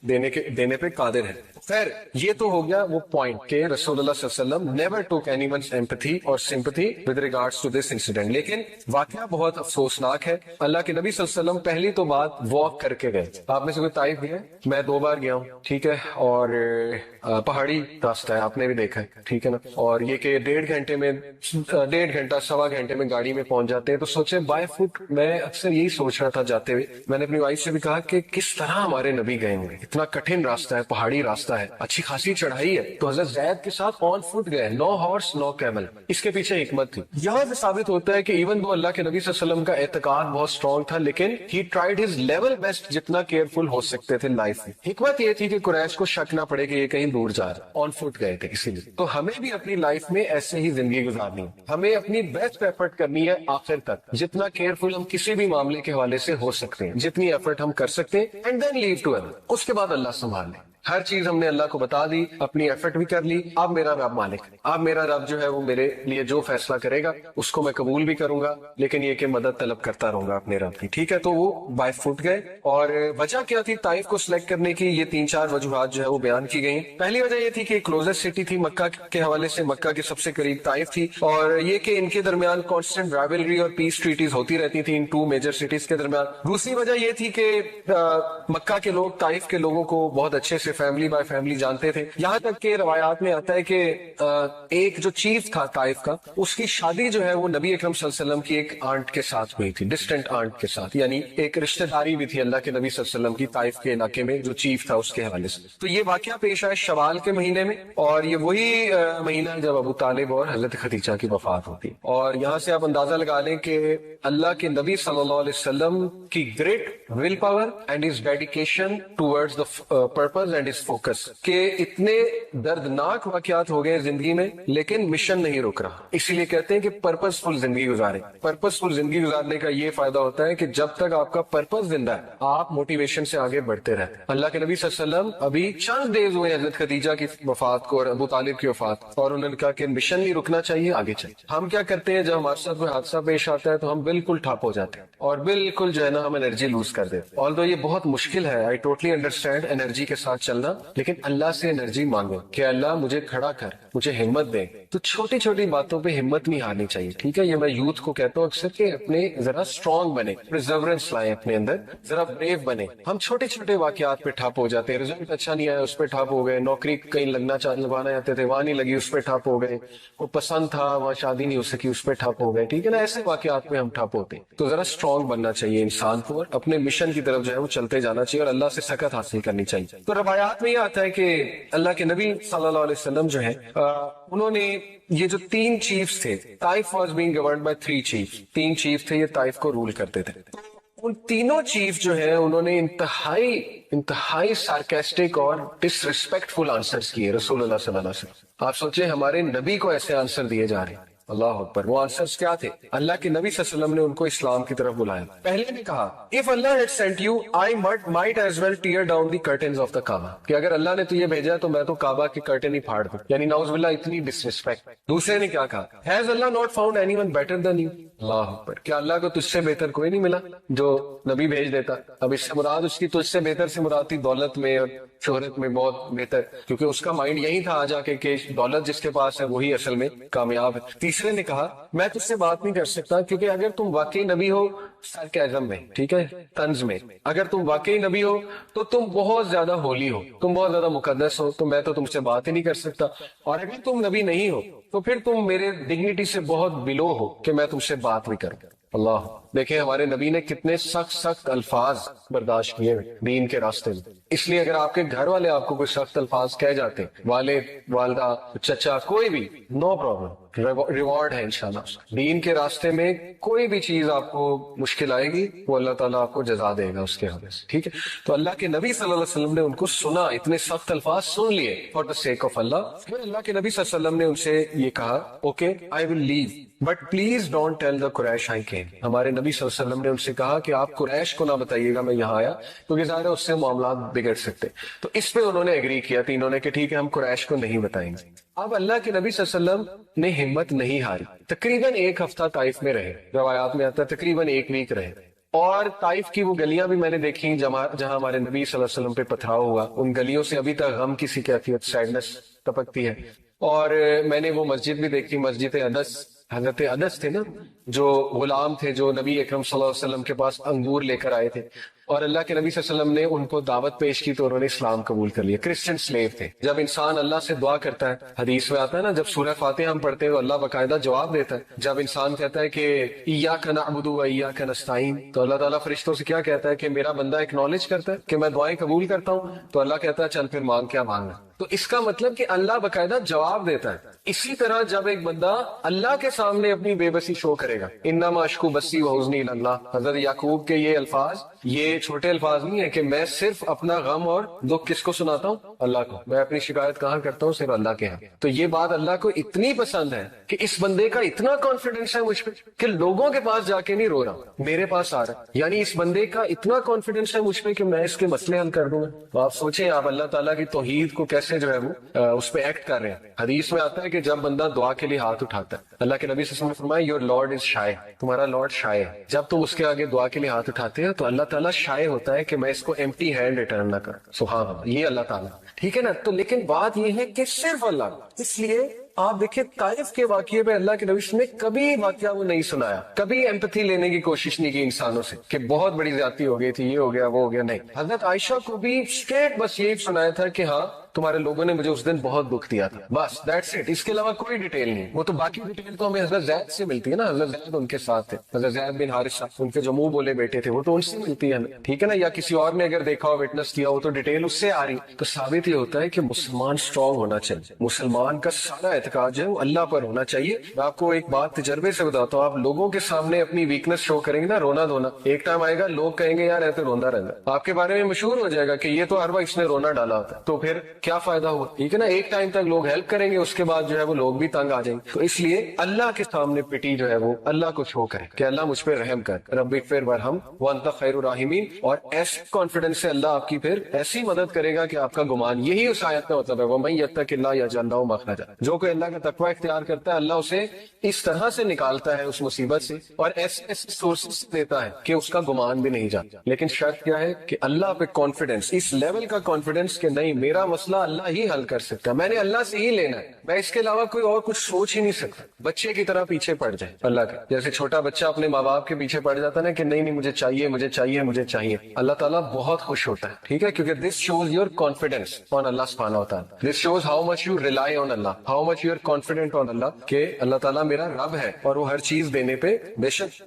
دینے پہ قادر ہے. خیر یہ تو ہو گیا وہ پوائنٹ کہ رسول اللہ صلی اللہ علیہ وسلم never took anyone's empathy اور sympathy with regards to this incident. لیکن واقعہ بہت افسوسناک ہے. اللہ کے نبی صلی اللہ علیہ وسلم پہلی تو بات واک کر کے گئے. آپ میں سے کوئی طائف گیا؟ میں 2 بار گیا ہوں, ٹھیک ہے, اور پہاڑی راستہ ہے, آپ نے بھی دیکھا ہے, ٹھیک ہے نا, اور یہ کہ 1.5 گھنٹے میں 1.5 گھنٹہ 1.25 گھنٹے میں گاڑی میں پہنچ جاتے ہیں. تو سوچے بائی فٹ, میں اکثر یہی سوچ رہا تھا جاتے ہوئے, میں نے اپنی وائف سے بھی کہا کہ کس طرح ہمارے نبی گئے ہوں گے, اتنا کٹھن راستہ ہے, پہاڑی راستہ ہے, اچھی خاصی چڑھائی ہے, تو حضرت زید کے ساتھ آن فٹ گئے, 9 ہارس 9 کیمل. اس کے پیچھے حکمت تھی. یہاں سے ثابت ہوتا ہے کہ ایون وہ اللہ کے نبی صلی اللہ علیہ وسلم کا اعتقاد بہت اسٹرانگ تھا, لیکن ہی ٹرائیڈ ہز لیول بیسٹ جتنا کیئرفل ہو سکتے تھے لائف میں. حکمت یہ تھی کہ قریش کو شک نہ پڑے کہ یہ کہیں دور جا رہا, آن فٹ گئے تھے اسی لیے. تو ہمیں بھی اپنی لائف میں ایسے ہی زندگی گزارنی ہے, ہمیں اپنی بیسٹ ایفرٹ کرنی ہے آخر تک, جتنا کیئرفل ہم کسی بھی معاملے کے حوالے سے ہو سکتے ہیں, جتنی ایفرٹ ہم کر سکتے ہیں, and then leave to other. اس کے بعد اللہ سنبھال لے. ہر چیز ہم نے اللہ کو بتا دی, اپنی ایفرٹ بھی کر لی. اب میرا رب مالک, اب میرا رب جو ہے وہ میرے لیے جو فیصلہ کرے گا اس کو میں قبول بھی کروں گا, لیکن یہ کہ مدد طلب کرتا رہوں گا اپنے رب کی, ٹھیک ہے. تو وہ بائی فٹ گئے. اور وجہ کیا تھی طائف کو سلیکٹ کرنے کی؟ یہ 3-4 وجوہات جو ہے وہ بیان کی گئی. پہلی وجہ یہ تھی کہ کلوزسٹ سٹی تھی مکہ کے حوالے سے, مکہ کے سب سے قریب طائف تھی, اور یہ کہ ان کے درمیان کانسٹنٹ رائولری اور پیس ٹریٹیز ہوتی رہتی تھی ان 2 میجر سٹیز کے درمیان. دوسری وجہ یہ تھی کہ مکہ کے لوگ طائف کے لوگوں کو بہت اچھے سے فیملی بائی فیملی جانتے تھے. یہاں تک کہ روایات میں آتا ہے کہ ایک جو چیف تھا طائف کا, اس کی شادی جو ہے وہ نبی اکرم صلی اللہ علیہ وسلم کی ایک آنٹ کے ساتھ ہوئی تھی, ڈسٹنٹ آنٹ کے ساتھ, یعنی ایک رشتہ داری بھی تھی اللہ کے نبی صلی اللہ علیہ وسلم کی طائف کے علاقے میں جو چیف تھا اس کے حوالے سے. تو یہ واقعہ پیش آیا شوال کے مہینے میں, اور یہ وہی مہینہ ہے جب ابو طالب اور حضرت خدیجہ کی وفات ہوتی. اور یہاں سے آپ اندازہ لگا لیں کہ اللہ کے نبی صلی اللہ علیہ وسلم کی great will power and his dedication towards the purpose and his focus, کہ اتنے دردناک واقعات ہو گئے زندگی میں لیکن مشن نہیں رک رہا. اسی لیے کہتے ہیں کہ پرپز فل زندگی گزارے. پرپز فل زندگی گزارنے کا یہ فائدہ ہوتا ہے کہ جب تک آپ کا پرپز زندہ ہے آپ موٹیویشن سے آگے بڑھتے رہتے ہیں. اللہ کے نبی صلی اللہ علیہ وسلم ابھی چند ڈیز ہوئے حضرت خدیجہ کی وفات کو اور ابو طالب کی وفات, اور انہوں نے کہا کہ مشن نہیں رکنا چاہیے, آگے چاہیے. ہم کیا کرتے ہیں جب ہمارے ساتھ کوئی حادثہ پیش آتا ہے تو ہم بالکل ٹھپ ہو جاتے ہیں اور بالکل جو ہے نا ہم انرجی لوز کر دیتے. آلدو یہ بہت مشکل ہے, آئی ٹوٹلی انڈرسٹینڈ انرجی کے ساتھ چلنا, لیکن اللہ سے انرجی مانگو کہ اللہ مجھے کھڑا کر, مجھے ہمت دے. تو چھوٹی چھوٹی باتوں پہ ہمت نہیں ہارنی چاہیے, ٹھیک ہے. یہ میں یوتھ کو کہتا ہوں اکثر کہ اپنے ذرا اسٹرانگ بنے, پرزیورنس لائیں اپنے اندر, ذرا بریو بنے. ہم چھوٹے چھوٹے واقعات پہ ٹھپ ہو جاتے ہیں, ریزلٹ اچھا نہیں آیا اس پہ ٹھپ ہو گئے, نوکری کہیں لگوانا چاہتے تھے وہاں نہیں لگی اس پہ ٹھپ ہو گئے, وہ پسند تھا وہاں شادی نہیں ہو سکی اس پہ ٹھپ ہو گئے, ٹھیک ہے نا. ایسے واقعات پہ ہم ٹھپ ہوتے ہیں. تو ذرا اسٹرانگ بننا چاہیے انسان کو, اور اپنے مشن کی طرف جو ہے وہ چلتے جانا چاہیے, اور اللہ سے سکت حاصل کرنی چاہیے. تو روایات میں یہ آتا ہے کہ اللہ کے نبی صلی اللہ علیہ وسلم جو ہے انہوں نے یہ جو 3 چیفز تھے, Taif was being governed by 3 chiefs, 3 chief تھے یہ طائف کو رول کرتے تھے. ان تینوں چیف جو ہیں انہوں نے انتہائی سارکیسٹک اور ڈس ریسپیکٹفل آنسرز کیے رسول اللہ صلی اللہ علیہ وسلم. آپ سوچیں ہمارے نبی کو ایسے آنسر دیے جا رہے ہیں, اللہ اکبر. وہ آنسرز کیا تھے؟ اللہ کے نبی صلی اللہ علیہ وسلم نے ان کو اسلام کی طرف بلایا. پہلے نے کہا if Allah had sent you I might as well tear down the curtains of the Kaaba, کہ اگر اللہ نے تجھے بھیجا تو میں تو کعبہ کے کرٹن ہی پھاڑ دوں, یعنی نعوذ باللہ اتنی ڈسریسپیکٹ. دوسرے نے کیا کہا has Allah not found anyone better than you, اللہ اکبر. کیا اللہ کو تجھ سے بہتر کوئی نہیں ملا جو نبی بھیج دیتا؟ اب اس سے مراد اس کی تجھ سے بہتر سے مراد تھی دولت میں اور شہرت میں بہت بہتر, کیونکہ اس کا مائنڈ یہی تھا آ جا کے کہ دولت جس کے پاس ہے وہی اصل میں کامیاب ہے. تیسرے نے کہا میں تجھ سے بات نہیں کر سکتا کیونکہ اگر تم واقعی نبی ہو سرکیزم میں, ٹھیک ہے, طنز میں, اگر تم واقعی نبی ہو تو تم بہت زیادہ ہولی ہو, تم بہت زیادہ مقدس ہو, تو میں تو تم سے بات ہی نہیں کر سکتا. اور اگر تم نبی نہیں ہو تو پھر تم میرے ڈگنیٹی سے بہت بلو ہو کہ میں تم سے بات بھی کروں. اللہ دیکھیں ہمارے نبی نے کتنے سخت الفاظ برداشت کیے دین کے راستے میں. اس لیے اگر آپ کے گھر والے آپ کو کوئی سخت الفاظ کہہ جاتے, والد والدہ چچا کوئی بھی, نو پرابلم, ریوارڈ ہے انشاءاللہ. دین کے راستے میں کوئی بھی چیز آپ کو مشکل آئے گی وہ اللہ تعالیٰ آپ کو جزا دے گا اس کے حوالے سے, ٹھیک ہے. تو اللہ کے نبی صلی اللہ علیہ وسلم نے ان کو سنا, اتنے سخت الفاظ سن لیے فار دا سیک آف اللہ. پھر اللہ کے نبی صلی اللہ علیہ وسلم نے ان سے یہ کہا okay I will leave but please don't tell the Quraysh I came. ہمارے نبی صلی اللہ علیہ وسلم نے ان سے کہا کہ آپ قریش کو نہ بتائیے گا میں یہاں آیا, کیونکہ ظاہر ہے اس سے معاملات بگڑ سکتے. تو اس پہ انہوں نے ایگری کیا, تینوں نے, کہ ٹھیک ہے ہم قریش کو نہیں بتائیں گے. اب اللہ کے نبی صلی اللہ علیہ وسلم نے ہمت نہیں ہاری, تقریباً 1 ہفتہ طائف میں رہے, روایات میں آتا ہے تقریباً 1 ویک رہے. اور طائف کی وہ گلیاں بھی میں نے دیکھی جہاں ہمارے نبی صلی اللہ علیہ وسلم پہ پتھراؤ ہوا، ان گلیوں سے ابھی تک غم کی سی کیفیت، سیڈنس ٹپکتی ہے۔ اور میں نے وہ مسجد بھی دیکھی، مسجد انس، حضرت انس تھے نا جو غلام تھے، جو نبی اکرم صلی اللہ علیہ وسلم کے پاس انگور لے کر آئے تھے، اور اللہ کے نبی صلی اللہ علیہ وسلم نے ان کو دعوت پیش کی تو انہوں نے اسلام قبول کر لیا، کرسچن سلیو تھے۔ جب انسان اللہ سے دعا کرتا ہے، حدیث میں آتا ہے نا جب سورہ فاتحہ ہم پڑھتے ہیں تو اللہ باقاعدہ جواب دیتا ہے۔ جب انسان کہتا ہے کہ ایاک نعبد و ایاک نستعین، تو اللہ تعالیٰ فرشتوں سے کیا کہتا ہے کہ میرا بندہ ایکنالج کرتا ہے کہ میں دعائیں قبول کرتا ہوں، تو اللہ کہتا ہے چل پھر مانگ، کیا مانگنا۔ تو اس کا مطلب کہ اللہ باقاعدہ جواب دیتا ہے۔ اسی طرح جب ایک بندہ اللہ کے سامنے اپنی بے بسی شو کرے گا، انما اشکو بسی وحزنی الی اللہ، حضرت یعقوب کے یہ الفاظ، یہ چھوٹے الفاظ نہیں ہے کہ میں صرف اپنا غم اور دکھ کس کو سناتا ہوں؟ اللہ کو۔ میں اپنی شکایت کہاں کرتا ہوں؟ صرف اللہ کے ہاں۔ تو یہ بات اللہ کو اتنی پسند ہے کہ اس بندے کا اتنا کانفیڈنس ہے مجھ پہ کہ لوگوں کے پاس جا کے نہیں رو رہا، میرے پاس آ رہا ہے۔ یعنی اس بندے کا اتنا کانفیڈنس ہے مجھ پہ کہ میں اس کے مسئلے حل کر دوں گا۔ تو آپ سوچیں آپ اللہ تعالیٰ کی توحید کو کیسے جو ہے وہ اس پہ ایکٹ کر رہے ہیں۔ حدیث میں آتا ہے کہ جب بندہ دعا کے لیے ہاتھ اٹھاتا ہے، اللہ کے نبی صلی اللہ علیہ وسلم نے فرمایا یور لارڈ از شائے، تمہارا لارڈ شائے ہے۔ جب تم اس کے آگے دعا کے لیے ہاتھ اٹھاتے ہیں تو اللہ تعالیٰ شائے ہوتا ہے کہ میں اس کو ایمٹی ہینڈ ریٹرن نہ کروں۔ سبحان اللہ، یہ اللہ تعالیٰ، ٹھیک ہے نا۔ تو لیکن بات یہ ہے کہ صرف اللہ، اس لیے آپ دیکھیں طائف کے واقعے پہ اللہ کے نبی صلی اللہ علیہ وسلم نے کبھی واقعہ وہ نہیں سنایا، کبھی ایمپتھی لینے کی کوشش نہیں کی انسانوں سے کہ بہت بڑی زیادتی ہو گئی تھی، یہ ہو گیا وہ ہو گیا، نہیں۔ حضرت عائشہ کو بھی اسٹریٹ بس یہی سنایا تھا کہ ہاں تمہارے لوگوں نے مجھے اس دن بہت دکھ دیا تھا، بس دیٹس اٹ۔ اس کے علاوہ کوئی ڈیٹیل نہیں۔ وہ تو باقی ڈیٹیل تو ہمیں حضرت زید سے ملتی ہے نا، حضرت زید ان کے ساتھ تھے، حضرت زید بن حارثہ ان کے جو منہ بولے بیٹے تھے، وہ تو ان سے ملتی ہے ہمیں، ٹھیک ہے نا۔ یا کسی اور نے اگر دیکھا ہو، وٹنس کیا ہو، تو ڈیٹیل اس سے آ رہی۔ تو ثابت یہ ہوتا ہے کہ مسلمان اسٹرانگ ہونا چاہیے، مسلمان کا سارا اعتقاد جو ہے وہ اللہ پر ہونا چاہیے۔ میں آپ کو ایک بات تجربے سے بتاتا ہوں، آپ لوگوں کے سامنے اپنی ویکنس شو کریں گے نا، رونا دھونا، ایک ٹائم آئے گا لوگ کہیں گے یار ایسے روندا رہتا، آپ کے بارے میں مشہور ہو جائے گا کہ یہ تو ہر وقت اس نے رونا ڈالا ہوتا ہے، تو پھر کیا فائدہ ہوا؟ ٹھیک ہے نا، ایک ٹائم تک لوگ ہیلپ کریں گے، اس کے بعد جو ہے وہ لوگ بھی تنگ آ جائیں گے۔ تو اس لیے اللہ کے سامنے پٹی جو ہے وہ اللہ کو شو کرے کہ اللہ مجھ پہ رحم کر، رب اغفر وارحم وانت خیر الراحمین، اور ایسے کانفیڈنس سے اللہ آپ کی پھر ایسی مدد کرے گا کہ آپ کا گمان، یہی اس آیت کا مطلب ہے وَمَن يَتَّقِ اللَّهَ يَجْعَل لَهُ مَخْرَجًا، جو کوئی اللہ کا تقوی اختیار کرتا ہے اللہ اسے اس طرح سے نکالتا ہے اس مصیبت سے، اور ایسے ایسے سورسز سے دیتا ہے کہ اس کا گمان بھی نہیں جاتا۔ لیکن شرط کیا ہے کہ اللہ پہ کانفیڈنس، اس لیول کا کانفیڈنس کہ نہیں میرا مسئلہ اللہ ہی حل کر سکتا ہے، میں نے اللہ سے ہی لینا ہے، میں اس کے علاوہ کوئی اور کچھ سوچ ہی نہیں سکتا۔ بچے کی طرح پیچھے پڑ جائے اللہ کا، جیسے چھوٹا بچہ اپنے ماں باپ کے پیچھے پڑ جاتا ہے نا کہ نہیں نہیں مجھے چاہیے مجھے چاہیے مجھے چاہیے، اللہ تعالیٰ بہت خوش ہوتا ہے، ٹھیک ہے، کیونکہ this shows your confidence on اللہ سبحانہ و تعالیٰ، this shows how much you rely on Allah, how much you are confident on اللہ، کہ اللہ تعالیٰ میرا رب ہے اور وہ ہر چیز دینے پہ بے شک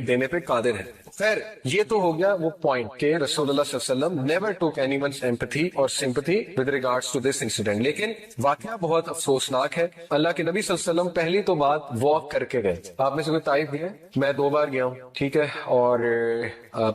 دینے پہ قادر ہے۔ خیر یہ تو ہو گیا وہ پوائنٹ کہ رسول اللہ صلی اللہ علیہ وسلم never took anyone's empathy اور sympathy with regards to this incident. لیکن واقعہ بہت افسوسناک ہے۔ اللہ کے نبی صلی اللہ علیہ وسلم پہلی تو بات واک کر کے گئے، آپ میں سے کوئی طائف گیا؟ میں 2 بار گیا ہوں، ٹھیک ہے، اور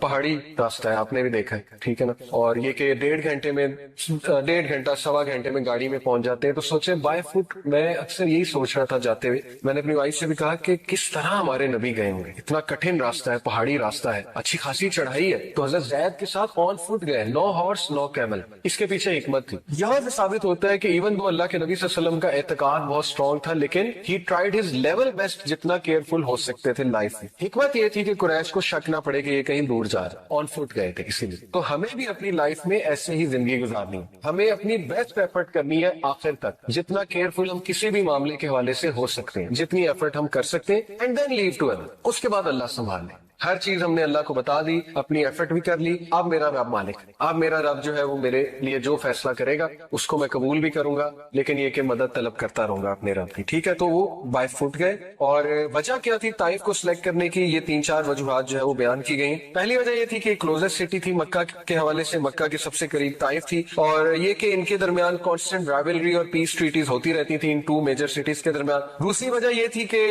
پہاڑی راستہ ہے، آپ نے بھی دیکھا ہے، ٹھیک ہے نا، اور یہ کہ 1.5 گھنٹے میں 1.5 گھنٹہ 1.25 گھنٹے میں گاڑی میں پہنچ جاتے ہیں۔ تو سوچیں بائی فٹ، میں اکثر یہی سوچ رہا تھا جاتے ہوئے، میں نے اپنی وائف سے بھی کہا کہ کس طرح ہمارے نبی گئے ہوں گے، اتنا کٹھن راستہ ہے، پہاڑی راستہ ہے، اچھی خاصی چڑھائی ہے، تو حضرت زید کے ساتھ آن فٹ گئے، نو ہارس نو کیمل۔ اس کے پیچھے حکمت تھی۔ یہاں سے ثابت ہوتا ہے کہ ایون دو اللہ کے نبی صلی اللہ علیہ وسلم کا اعتقاد بہت اسٹرانگ تھا، لیکن ہی ٹرائیڈ ہز لیول بیسٹ جتنا کیئرفل ہو سکتے تھے لائف میں۔ حکمت یہ تھی کہ قریش کو شک نہ پڑے کہ یہ کہیں دور جا رہا، آن فٹ گئے تھے اسی لیے۔ تو ہمیں بھی اپنی لائف میں ایسے ہی زندگی گزارنی ہے، ہمیں اپنی بیسٹ ایفرٹ کرنی ہے آخر تک، جتنا کیئرفل ہم کسی بھی معاملے کے حوالے سے ہو سکتے ہیں، جتنی ایفرٹ ہم کر سکتے ہیں، and then leave to other, اس کے بعد اللہ سنبھال لے۔ ہر چیز ہم نے اللہ کو بتا دی، اپنی ایفرٹ بھی کر لی، اب میرا رب مالک ہے، اب میرا رب جو ہے وہ میرے لیے جو فیصلہ کرے گا اس کو میں قبول بھی کروں گا، لیکن یہ کہ مدد طلب کرتا رہوں گا اپنے رب کی، ٹھیک ہے۔ تو وہ بائی فٹ گئے، اور وجہ کیا تھی طائف کو سلیکٹ کرنے کی؟ یہ 3-4 وجوہات جو ہے وہ بیان کی گئی۔ پہلی وجہ یہ تھی کہ کلوزسٹ سٹی تھی مکہ کے حوالے سے، مکہ کے سب سے قریب طائف تھی، اور یہ کہ ان کے درمیان کانسٹنٹ رائولری اور پیس ٹریٹیز ہوتی رہتی تھی ان 2 میجر سٹیز کے درمیان۔ دوسری وجہ یہ تھی کہ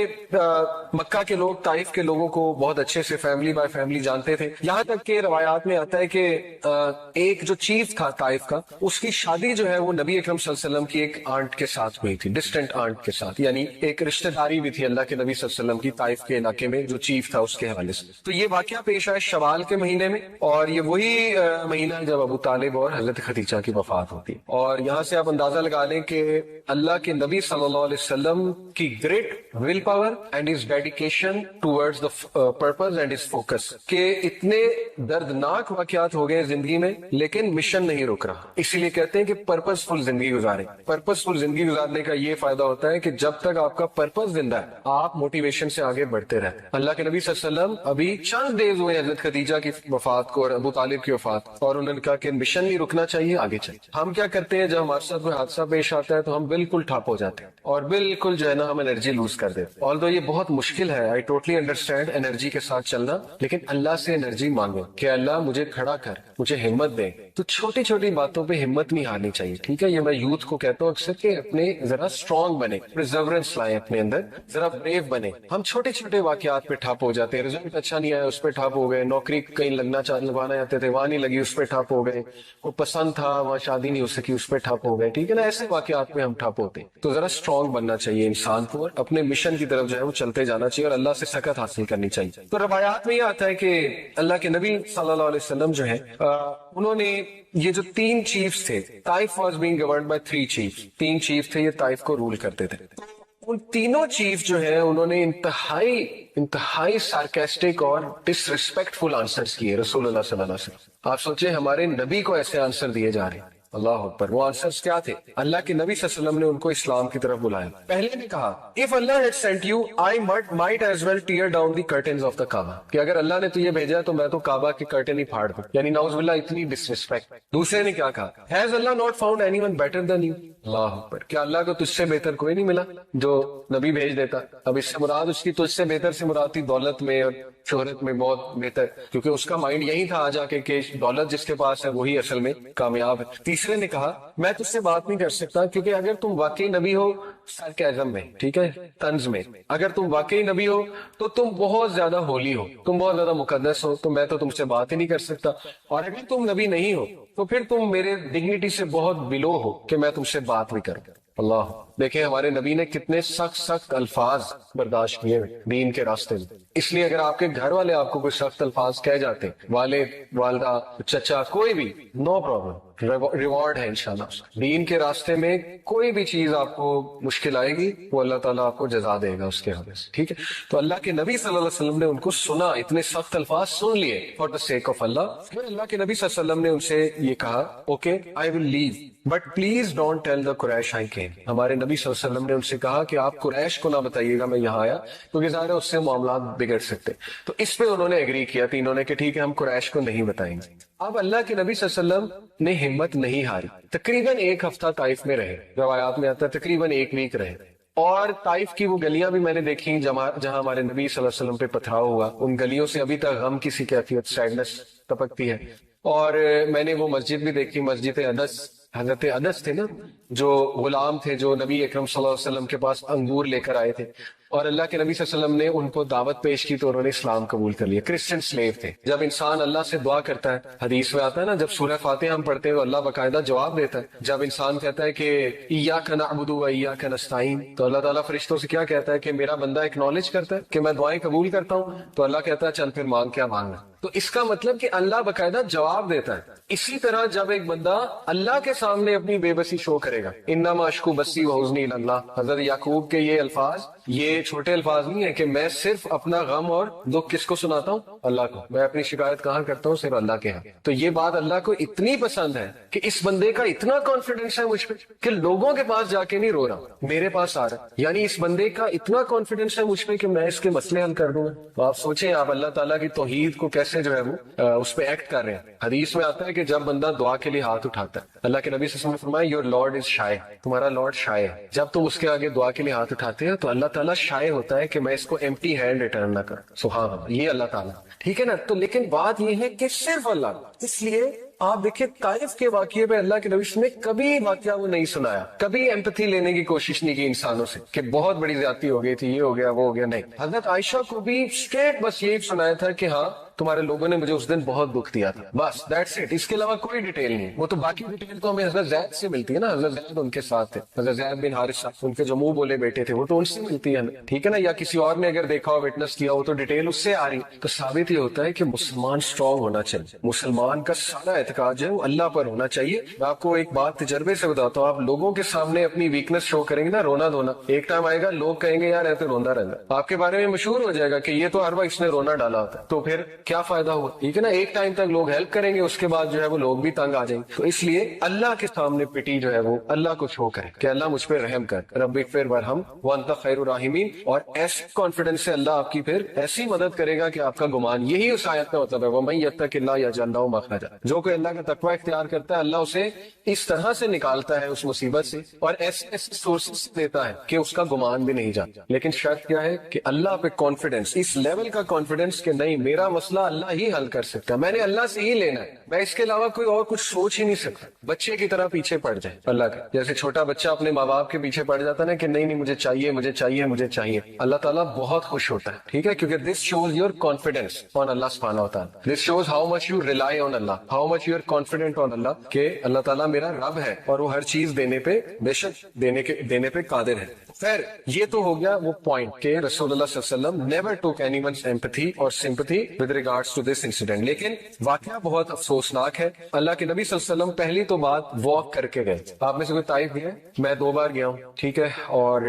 مکہ کے لوگ طائف کے لوگوں کو بہت اچھے سے فیملی بائی فیملی جانتے تھے، یہاں تک کہ روایات میں آتا ہے کہ ایک جو چیف تھا طائف کا، اس کی شادی جو ہے وہ نبی اکرم صلی اللہ علیہ وسلم کی ایک آنٹ کے ساتھ ہوئی تھی، ڈسٹنٹ آنٹ کے ساتھ، یعنی ایک رشتہ داری بھی تھی اللہ کے نبی صلی اللہ علیہ وسلم کی طائف کے علاقے میں جو چیف تھا اس کے حوالے سے۔ تو یہ واقعہ پیش آیا شوال کے مہینے میں، اور یہ وہی مہینہ ہے جب ابو طالب اور حضرت خدیجہ کی وفات ہوتی ہے۔ اور یہاں سے آپ اندازہ لگا لیں کہ اللہ کے نبی صلی اللہ علیہ وسلم کی great will power and his dedication towards the purpose and and his focus کہ اتنے دردناک واقعات ہو گئے زندگی میں لیکن مشن نہیں رک رہا. اسی لیے کہتے ہیں کہ پرپز فل زندگی گزاریں. پرپز فل زندگی گزارنے کا یہ فائدہ ہوتا ہے کہ جب تک آپ کا پرپز زندہ ہے آپ موٹیویشن سے آگے بڑھتے رہتے ہیں. اللہ کے نبی صلی اللہ علیہ وسلم ابھی چند دیز ہوئے حضرت خدیجہ کی وفات کو اور ابو طالب کی وفات, اور انہوں نے کہا کہ مشن نہیں رکنا چاہیے, آگے چلیں. ہم کیا کرتے ہیں جب ہمارے ساتھ کوئی حادثہ پیش آتا ہے تو ہم بالکل ٹھپ ہو جاتے ہیں اور بالکل جو ہے نا ہم انرجی لوز کر دیتے ہیں. آلدو یہ بہت مشکل ہے, آئی ٹوٹلی انڈرسٹینڈ انرجی کے ساتھ چلنا, لیکن اللہ سے انرجی مانگو کہ اللہ مجھے کھڑا کر, مجھے ہمت دے. تو چھوٹی چھوٹی باتوں پہ ہمت نہیں ہارنی چاہیے, ٹھیک ہے. یہ میں یوتھ کو کہتا ہوں اکثر کہ اپنے ذرا اسٹرانگ بنے, پرزیورنس لائیں اپنے اندر, ذرا بریو بنے. ہم چھوٹے چھوٹے واقعات پہ ٹھپ ہو جاتے ہیں, رزلٹ اچھا نہیں آیا اس پہ ٹھپ ہو گئے, نوکری کہیں لگوانا چاہتے تھے وہاں نہیں لگی اس پہ ٹھپ ہو گئے, وہ پسند تھا وہاں شادی نہیں ہو سکی اس پہ ٹھپ ہو گئے, ٹھیک ہے نا. ایسے واقعات پہ ہم ٹھپ ہوتے ہیں. تو ذرا اسٹرانگ بننا چاہیے انسان کو اور اپنے مشن کی طرف جو ہے وہ چلتے جانا چاہیے اور اللہ سے سکت حاصل کرنی چاہیے. تو روایات میں یہ آتا ہے کہ اللہ کے نبی صلی اللہ علیہ وسلم جو ہے انہوں نے یہ جو 3 چیفز تھے, Taif was being governed by 3 chiefs, 3 chief تھے یہ طائف کو رول کرتے تھے. ان تینوں چیف جو ہیں انہوں نے انتہائی سارکیسٹک اور ڈس ریسپیکٹفل آنسرز کیے رسول اللہ صلی اللہ علیہ وسلم. آپ سوچیں ہمارے نبی کو ایسے آنسر دیے جا رہے ہیں, اللہ اکبر. وہ آنسرز کیا تھے؟ اللہ کے نبی صلی اللہ علیہ وسلم نے ان کو اسلام کی طرف بلایا. پہلے نے کہا if Allah had sent you I might as well tear down the curtains of the Kaaba, کہ اگر اللہ نے تجھے بھیجا تو میں تو کعبہ کے کرٹن ہی پھاڑ دوں, یعنی نعوذ باللہ اتنی ڈس ریسپیکٹ. دوسرے نے کیا کہا has Allah not found anyone better than you, اللہ اکبر. کیا اللہ کو تجھ سے بہتر کوئی نہیں ملا جو نبی بھیج دیتا؟ اب اس سے مراد اس کی تجھ سے بہتر سے مراد تھی دولت میں اور شہرت میں بہت بہتر, کیونکہ اس کا مائنڈ یہی تھا آ جا کے کہ دولت جس کے پاس ہے وہی اصل میں کامیاب ہے. تیسرے نے کہا میں تجھ سے بات نہیں کر سکتا کیونکہ اگر تم واقعی نبی ہو سارکیزم میں, ٹھیک ہے, طنز میں, اگر تم واقعی نبی ہو تو تم بہت زیادہ ہولی ہو, تم بہت زیادہ مقدس ہو, تو میں تو تم سے بات ہی نہیں کر سکتا. اور اگر تم نبی نہیں ہو تو پھر تم میرے ڈگنیٹی سے بہت بلو ہو کہ میں تم سے بات بھی کروں. اللہ دیکھیں ہمارے نبی نے کتنے سخت الفاظ برداشت کیے دین کے راستے میں. اس لیے اگر آپ کے گھر والے آپ کو کوئی سخت الفاظ کہہ جاتے, والد والدہ چچا کوئی بھی, نو پرابلم, ریوارڈ ہے انشاءاللہ. دین کے راستے میں کوئی بھی چیز آپ کو مشکل آئے گی وہ اللہ تعالیٰ آپ کو جزا دے گا اس کے حوالے سے, ٹھیک ہے. تو اللہ کے نبی صلی اللہ علیہ وسلم نے ان کو سنا, اتنے سخت الفاظ سن لیے فار دا سیک آف اللہ. پھر اللہ کے نبی صلی اللہ علیہ وسلم نے ان سے یہ کہا okay I will leave but please don't tell the Quraysh I came. ہمارے نبی صلی اللہ علیہ وسلم نے ان سے کہا کہ آپ قریش کو نہ بتائیے گا میں یہاں آیا, کیونکہ ظاہر ہے اس سے معاملات بگڑ سکتے. تو اس پہ انہوں نے ایگری کیا تینوں نے کہ ٹھیک ہے ہم قریش کو نہیں بتائیں گے. اب اللہ کے نبی صلی اللہ علیہ وسلم نے ہمت نہیں ہاری, تقریباً 1 ہفتہ طائف میں رہے, روایات میں آتا ہے تقریباً 1 ویک رہے. اور طائف کی وہ گلیاں بھی میں نے دیکھی جہاں ہمارے نبی صلی اللہ علیہ وسلم پہ پتھراؤ ہوا, ان گلیوں سے ابھی تک غم کی سی کیفیت, سیڈنس ٹپکتی ہے. اور میں نے وہ مسجد بھی دیکھی, مسجد انس, حضرت انس تھے نا جو غلام تھے جو نبی اکرم صلی اللہ علیہ وسلم کے پاس انگور لے کر آئے تھے, اور اللہ کے نبی صلی اللہ علیہ وسلم نے ان کو دعوت پیش کی تو انہوں نے اسلام قبول کر لیا. کرسچن سلیو تھے. جب انسان اللہ سے دعا کرتا ہے, حدیث میں آتا ہے نا جب سورہ فاتحہ ہم پڑھتے ہیں تو اللہ باقاعدہ جواب دیتا ہے. جب انسان کہتا ہے کہ ایاک نعبد و ایاک نستعین, تو اللہ تعالیٰ فرشتوں سے کیا کہتا ہے کہ میرا بندہ اکنالج کرتا ہے کہ میں دعائیں قبول کرتا ہوں, تو اللہ کہتا ہے چل پھر مانگ, کیا مانگنا. تو اس کا مطلب کہ اللہ باقاعدہ جواب دیتا ہے. اسی طرح جب ایک بندہ اللہ کے سامنے اپنی بے بسی شو کرے گا, انما اشکو بسی و حزنی الی اللہ, حضرت یعقوب کے یہ الفاظ یہ چھوٹے الفاظ نہیں ہیں کہ میں صرف اپنا غم اور دکھ کس کو سناتا ہوں, اللہ کو. میں اپنی شکایت کہاں کرتا ہوں, صرف اللہ کے ہاں. تو یہ بات اللہ کو اتنی پسند ہے کہ اس بندے کا اتنا کانفیڈنس ہے مجھ پہ کہ لوگوں کے پاس جا کے نہیں رو رہا, میرے پاس آ رہا. یعنی اس بندے کا اتنا کانفیڈنس ہے مجھ پہ کہ میں اس کے مسئلے حل کر دوں گا. تو آپ سوچیں آپ اللہ تعالیٰ کی توحید کو کیسے جو ہے وہ اس پہ ایکٹ کر رہے ہیں. حدیث میں آتا ہے کہ جب بندہ دعا کے لیے ہاتھ اٹھاتا ہے, اللہ کے نبی صلی اللہ علیہ وسلم نے فرمایا یور لارڈ از شائے, تمہارا لارڈ شائے ہے. جب تم اس کے آگے دعا کے لیے ہاتھ اٹھاتے ہیں تو اللہ تعالیٰ شائے ہوتا ہے کہ میں اس کو ایمپٹی ہینڈ ریٹرن نہ کروں. سبحان اللہ, یہ اللہ تعالیٰ, ٹھیک ہے نا. تو لیکن بات یہ ہے کہ صرف اللہ, اس لیے آپ دیکھیں طائف کے واقعے پہ اللہ کے نبی نے کبھی واقعہ وہ نہیں سنایا, کبھی ایمپتھی لینے کی کوشش نہیں کی انسانوں سے کہ بہت بڑی زیادتی ہو گئی تھی, یہ ہو گیا وہ ہو گیا, نہیں. حضرت عائشہ کو بھی اسٹریٹ بس یہی سنایا تھا کہ ہاں تمہارے لوگوں نے مجھے اس دن بہت دکھ دیا تھا، بس دیٹس اٹ، اس کے علاوہ کوئی ڈیٹیل نہیں. وہ تو باقی ڈیٹیل تو ہمیں حضرت زید سے ملتی ہے نا، حضرت زید ان کے ساتھ تھے، حضرت زید بن حارثہ ان کے جو منہ بولے بیٹے تھے، وہ تو ان سے ملتی ہے ہمیں، ٹھیک ہے نا. یا کسی اور نے اگر دیکھا ہو، وٹنس کیا ہو، تو ڈیٹیل اس سے آ رہی. تو ثابت یہ ہوتا ہے کہ مسلمان اسٹرانگ ہونا چاہیے، مسلمان کا سارا اعتقاد جو ہے وہ اللہ پر ہونا چاہیے. میں آپ کو ایک بات تجربے سے بتاتا ہوں، آپ لوگوں کے سامنے اپنی ویکنس شو کریں گے نا، رونا دھونا، ایک ٹائم آئے گا لوگ کہیں گے یار ایسے روندا رہتا، آپ کے بارے میں مشہور ہو جائے گا کہ یہ تو ہر وقت اس نے رونا ڈالا ہوتا ہے. تو پھر کیا فائدہ ہوا، ٹھیک ہے نا. ایک ٹائم تک لوگ ہیلپ کریں گے، اس کے بعد جو ہے وہ لوگ بھی تنگ آ جائیں گے. تو اس لیے اللہ کے سامنے پٹی جو ہے وہ اللہ کو شو کرے کہ اللہ مجھ پہ رحم کر، رب اغفر ورحم وانت خیر الراحمین. اور ایسے کانفیڈنس سے اللہ آپ کی پھر ایسی مدد کرے گا کہ آپ کا گمان، یہی اس آیت کا مطلب ہے وَمَن يَتَّقِ اللَّهَ يَجْعَل لَهُ مَخْرَجًا. جو کوئی اللہ کا تقوی اختیار کرتا ہے، اللہ اسے اس طرح سے نکالتا ہے اس مصیبت سے، اور ایسے ایسے سورسز دیتا ہے کہ اس کا گمان بھی نہیں جاتا. لیکن شرط کیا ہے کہ اللہ پہ کانفیڈنس، اس لیول کا کانفیڈنس کہ نہیں، میرا مسئلہ اللہ ہی حل کر سکتا ہے، میں نے اللہ سے ہی لینا ہے، میں اس کے علاوہ کوئی اور کچھ سوچ ہی نہیں سکتا. بچے کی طرح پیچھے پڑ جائے اللہ کا، جیسے چھوٹا بچہ اپنے ماں باپ کے پیچھے پڑ جاتا ہے نا کہ نہیں نہیں مجھے چاہیے مجھے چاہیے مجھے چاہیے. اللہ تعالیٰ بہت خوش ہوتا ہے، ٹھیک ہے، کیونکہ this shows your confidence on اللہ سبحانہ و تعالیٰ. This shows how much you rely on Allah, how much you are confident on اللہ کہ اللہ تعالیٰ میرا رب ہے اور وہ ہر چیز دینے پہ بے شک دینے پہ قادر ہے. خیر یہ تو ہو گیا وہ پوائنٹ کہ رسول اللہ صلی اللہ علیہ وسلم never took anyone's empathy اور sympathy with regards to this incident. لیکن واقعہ بہت افسوسناک ہے. اللہ کے نبی صلی اللہ علیہ وسلم پہلی تو بات واک کر کے گئے. آپ میں سے کوئی طائف گیا ہے؟ میں 2 بار گیا ہوں، ٹھیک ہے، اور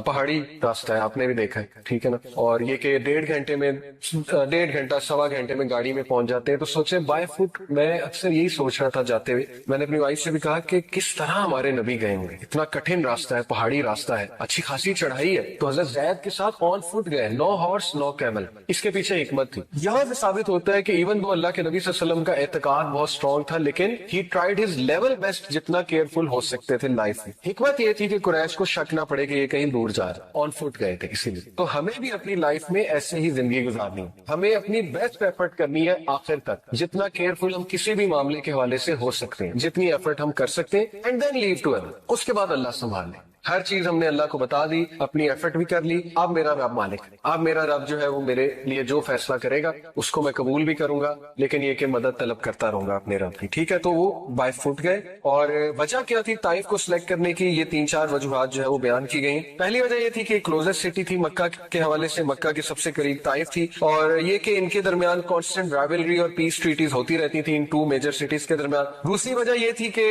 پہاڑی راستہ ہے، آپ نے بھی دیکھا ہے، ٹھیک ہے نا. اور یہ کہ 1.5 گھنٹے میں 1.5 گھنٹہ 1.25 گھنٹے میں گاڑی میں پہنچ جاتے ہیں. تو سوچیں بائی فٹ، میں اکثر یہی سوچ رہا تھا جاتے ہوئے، میں نے اپنی وائف سے بھی کہا کہ کس طرح ہمارے نبی گئے ہوں گے، اتنا کٹھن راستہ ہے، پہاڑی راستہ ہے، اچھی خاصی چڑھائی ہے. تو حضرت زید کے ساتھ آن فٹ گئے، نو ہارس نو کیمل. اس کے پیچھے حکمت تھی. یہاں سے ثابت ہوتا ہے کہ ایون دو اللہ کے نبی صلی اللہ علیہ وسلم کا اعتقاد بہت اسٹرانگ تھا، لیکن ہی ٹرائیڈ ہز لیول بیسٹ جتنا کیئرفل ہو سکتے تھے لائف میں. حکمت یہ تھی کہ قریش کو شک نہ پڑے کہ یہ کہیں دور جا رہا، آن فٹ گئے تھے اسی لیے. تو ہمیں بھی اپنی لائف میں ایسے ہی زندگی گزارنی ہے، ہمیں اپنی بیسٹ ایفرٹ کرنی ہے آخر تک، جتنا کیئرفل ہم کسی بھی معاملے کے حوالے سے ہو سکتے ہیں، جتنی ایفرٹ ہم کر سکتے ہیں، اینڈ دین لیو ٹو اللہ. اس کے بعد اللہ سنبھال لے. ہر چیز ہم نے اللہ کو بتا دی، اپنی ایفرٹ بھی کر لی. اب میرا رب مالک ہے، اب میرا رب جو ہے وہ میرے لیے جو فیصلہ کرے گا اس کو میں قبول بھی کروں گا، لیکن یہ کہ مدد طلب کرتا رہوں گا اپنے رب کی، ٹھیک ہے. تو وہ بائی فٹ گئے. اور وجہ کیا تھی طائف کو سلیکٹ کرنے کی؟ یہ 3-4 وجوہات جو ہے وہ بیان کی گئی. پہلی وجہ یہ تھی کہ کلوزسٹ سٹی تھی مکہ کے حوالے سے، مکہ کے سب سے قریب طائف تھی، اور یہ کہ ان کے درمیان کانسٹنٹ رائولری اور پیس ٹریٹیز ہوتی رہتی تھی ان 2 میجر سٹیز کے درمیان. دوسری وجہ یہ تھی کہ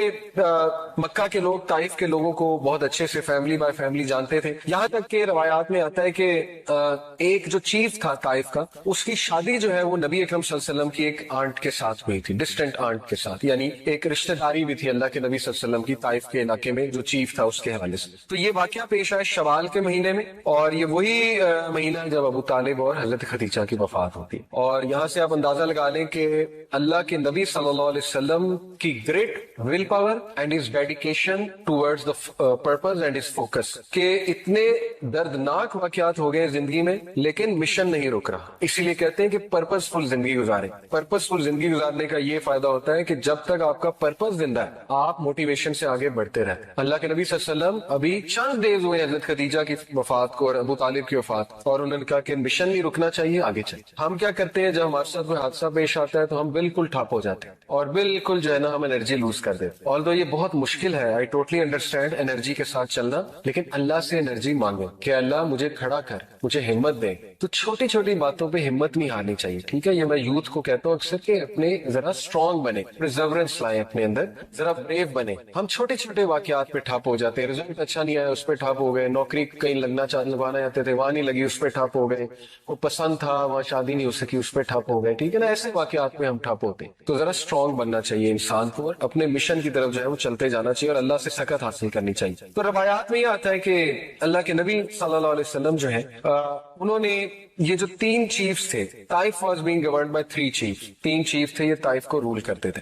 مکہ کے لوگ طائف کے لوگوں کو بہت اچھے سے فیملی بائی فیملی جانتے تھے. یہاں تک کہ روایات میں آتا ہے کہ ایک جو چیف تھا طائف کا، اس کی شادی جو ہے وہ نبی اکرم صلی اللہ علیہ وسلم کی ایک آنٹ کے ساتھ ہوئی تھی، ڈسٹنٹ آنٹ کے ساتھ، یعنی ایک رشتہ داری بھی تھی اللہ کے نبی صلی اللہ علیہ وسلم کی طائف کے علاقے میں جو چیف تھا اس کے حوالے سے. تو یہ واقعہ پیش آیا شوال کے مہینے میں، اور یہ وہی مہینہ ہے جب ابو طالب اور حضرت خدیجہ کی وفات ہوتی. اور یہاں سے آپ اندازہ لگا لیں کہ اللہ کے نبی صلی اللہ علیہ وسلم کی great will power and his dedication towards the purpose and his focus, کہ اتنے دردناک واقعات ہو گئے زندگی میں لیکن مشن نہیں رک رہا. اسی لیے کہتے ہیں کہ پرپز فل زندگی گزاریں. پرپز فل زندگی گزارنے کا یہ فائدہ ہوتا ہے کہ جب تک آپ کا پرپز زندہ ہے آپ موٹیویشن سے آگے بڑھتے رہتے ہیں. اللہ کے نبی صلی اللہ علیہ وسلم ابھی چند ڈیز ہوئے حضرت خدیجہ کی وفات کو اور ابو طالب کی وفات، اور انہوں نے کہا کہ مشن نہیں رکنا چاہیے، آگے چلیں. ہم کیا کرتے ہیں جب ہمارے ساتھ کوئی حادثہ پیش آتا ہے تو ہم بالکل ٹھپ ہو جاتے ہیں اور بالکل جو ہے نا ہم انرجی لوز کر دیتے ہیں. آلدو یہ بہت مشکل ہے، آئی ٹوٹلی انڈرسٹینڈ انرجی کے ساتھ چلنا، لیکن اللہ سے انرجی مانگو کہ اللہ مجھے کھڑا کر، مجھے ہمت دے. تو چھوٹی چھوٹی باتوں پہ ہمت نہیں ہارنی چاہیے، ٹھیک ہے. یہ میں یوتھ کو کہتا ہوں اکثر کہ اپنے ذرا اسٹرانگ بنے، پرزیورنس لائیں اپنے اندر، ذرا بریو بنے. ہم چھوٹے چھوٹے واقعات پہ ٹھپ ہو جاتے ہیں، رزلٹ اچھا نہیں آیا اس پہ ٹھپ ہو گئے، نوکری کہیں لگوانا چاہتے تھے وہاں نہیں لگی اس پہ ٹھپ ہو گئے، وہ پسند تھا وہاں شادی نہیں ہو سکی اس پہ ٹھپ ہو گئے، ٹھیک ہے نا. ایسے واقعات پہ ہم ٹھپ ہوتے ہیں. تو ذرا اسٹرانگ بننا چاہیے انسان کو اور اپنے مشن کی طرف جو ہے وہ چلتے جانا چاہیے اور اللہ سے سکت حاصل کرنی چاہیے. تو روایات میں یہ آتا ہے کہ اللہ کے نبی صلی اللہ علیہ وسلم جو ہے انہوں نے یہ جو 3 چیفز تھے، Taif was being governed by 3 chiefs, 3 chief تھے یہ طائف کو رول کرتے تھے.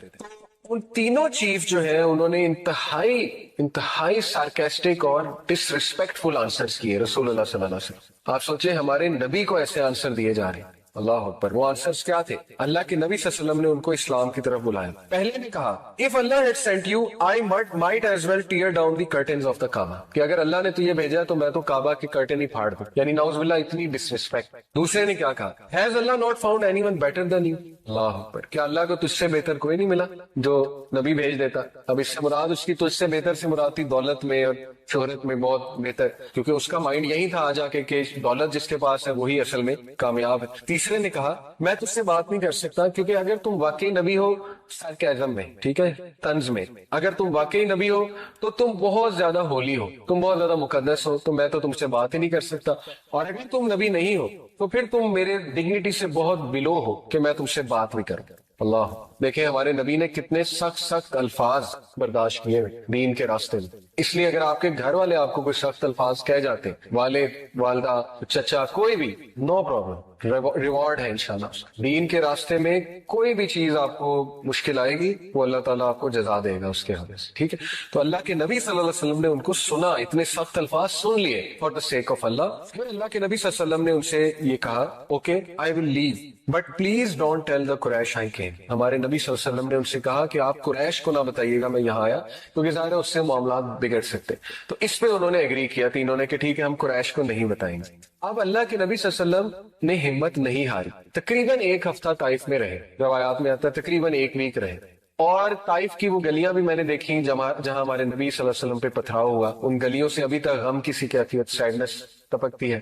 ان تینوں چیف جو ہیں انہوں نے انتہائی سارکیسٹک اور ڈس ریسپیکٹ فل آنسرز کیے رسول اللہ صلی اللہ علیہ وسلم. آپ سوچیں ہمارے نبی کو ایسے آنسر دیے جا رہے ہیں. اللہ اکبر. وہ آنسرز کیا تھے؟ اللہ کے نبی صلی اللہ علیہ وسلم نے ان کو اسلام کی طرف بلایا. پہلے نے کہا if Allah had sent you I might as well tear down the curtains of the Kaaba, کہ اگر اللہ نے تجھے بھیجا تو میں تو کعبہ کے کرٹن ہی پھاڑ دوں. یعنی نعوذ باللہ اتنی ڈسرسپیکٹ. دوسرے نے کیا کہا has Allah not found anyone better than you. اللہ اکبر. کیا اللہ کو تجھ سے بہتر کوئی نہیں ملا جو نبی بھیج دیتا؟ اب اس سے مراد اس کی تجھ سے بہتر سے مراد تھی دولت میں اور شہرت میں بہت بہتر، کیونکہ اس کا مائنڈ یہی تھا آ جا کے کہ دولت جس کے پاس ہے وہی اصل میں کامیاب ہے. تیسرے نے کہا میں تجھ سے بات نہیں کر سکتا کیونکہ اگر تم واقعی نبی ہو سرکیزم میں، ٹھیک ہے، طنز میں، اگر تم واقعی نبی ہو تو تم بہت زیادہ ہولی ہو، تم بہت زیادہ مقدس ہو، تو میں تو تم سے بات ہی نہیں کر سکتا. اور اگر تم نبی نہیں ہو تو پھر تم میرے ڈگنیٹی سے بہت بلو ہو کہ میں تم سے بات بھی کروں. اللہ دیکھیں ہمارے نبی نے کتنے سخت الفاظ برداشت کیے دین کے راستے میں. اس لیے اگر آپ کے گھر والے آپ کو کوئی سخت الفاظ کہہ جاتے، والد والدہ چچا کوئی بھی، نو پرابلم، ریوارڈ ہے انشاءاللہ. دین کے راستے میں کوئی بھی چیز آپ کو مشکل آئے گی وہ اللہ تعالیٰ آپ کو جزا دے گا اس کے حوالے سے، ٹھیک ہے. تو اللہ کے نبی صلی اللہ علیہ وسلم نے ان کو سنا، اتنے سخت الفاظ سن لیے فار دا سیک آف اللہ. پھر اللہ کے نبی صلی اللہ علیہ وسلم نے ان سے یہ کہا okay I will leave but please don't tell the Quraysh I came. ہمارے نبی صلی اللہ علیہ وسلم نے ان سے کہا کہ آپ قریش کو نہ بتائیے گا میں یہاں آیا، کیونکہ ظاہر ہے اس سے معاملات بگڑ سکتے. تو اس پہ انہوں نے ایگری کیا تینوں نے کہ ٹھیک ہے ہم قریش کو نہیں بتائیں گے. اب اللہ کے نبی صلی اللہ علیہ وسلم نے ہمت نہیں ہاری، تقریباً 1 ہفتہ طائف میں رہے، روایات میں آتا ہے تقریباً 1 ویک رہے. اور طائف کی وہ گلیاں بھی میں نے دیکھی جہاں ہمارے نبی صلی اللہ علیہ وسلم پہ پتھراؤ ہوا، ان گلیوں سے ابھی تک غم کی سی کیفیت، سیڈنس ٹپکتی ہے.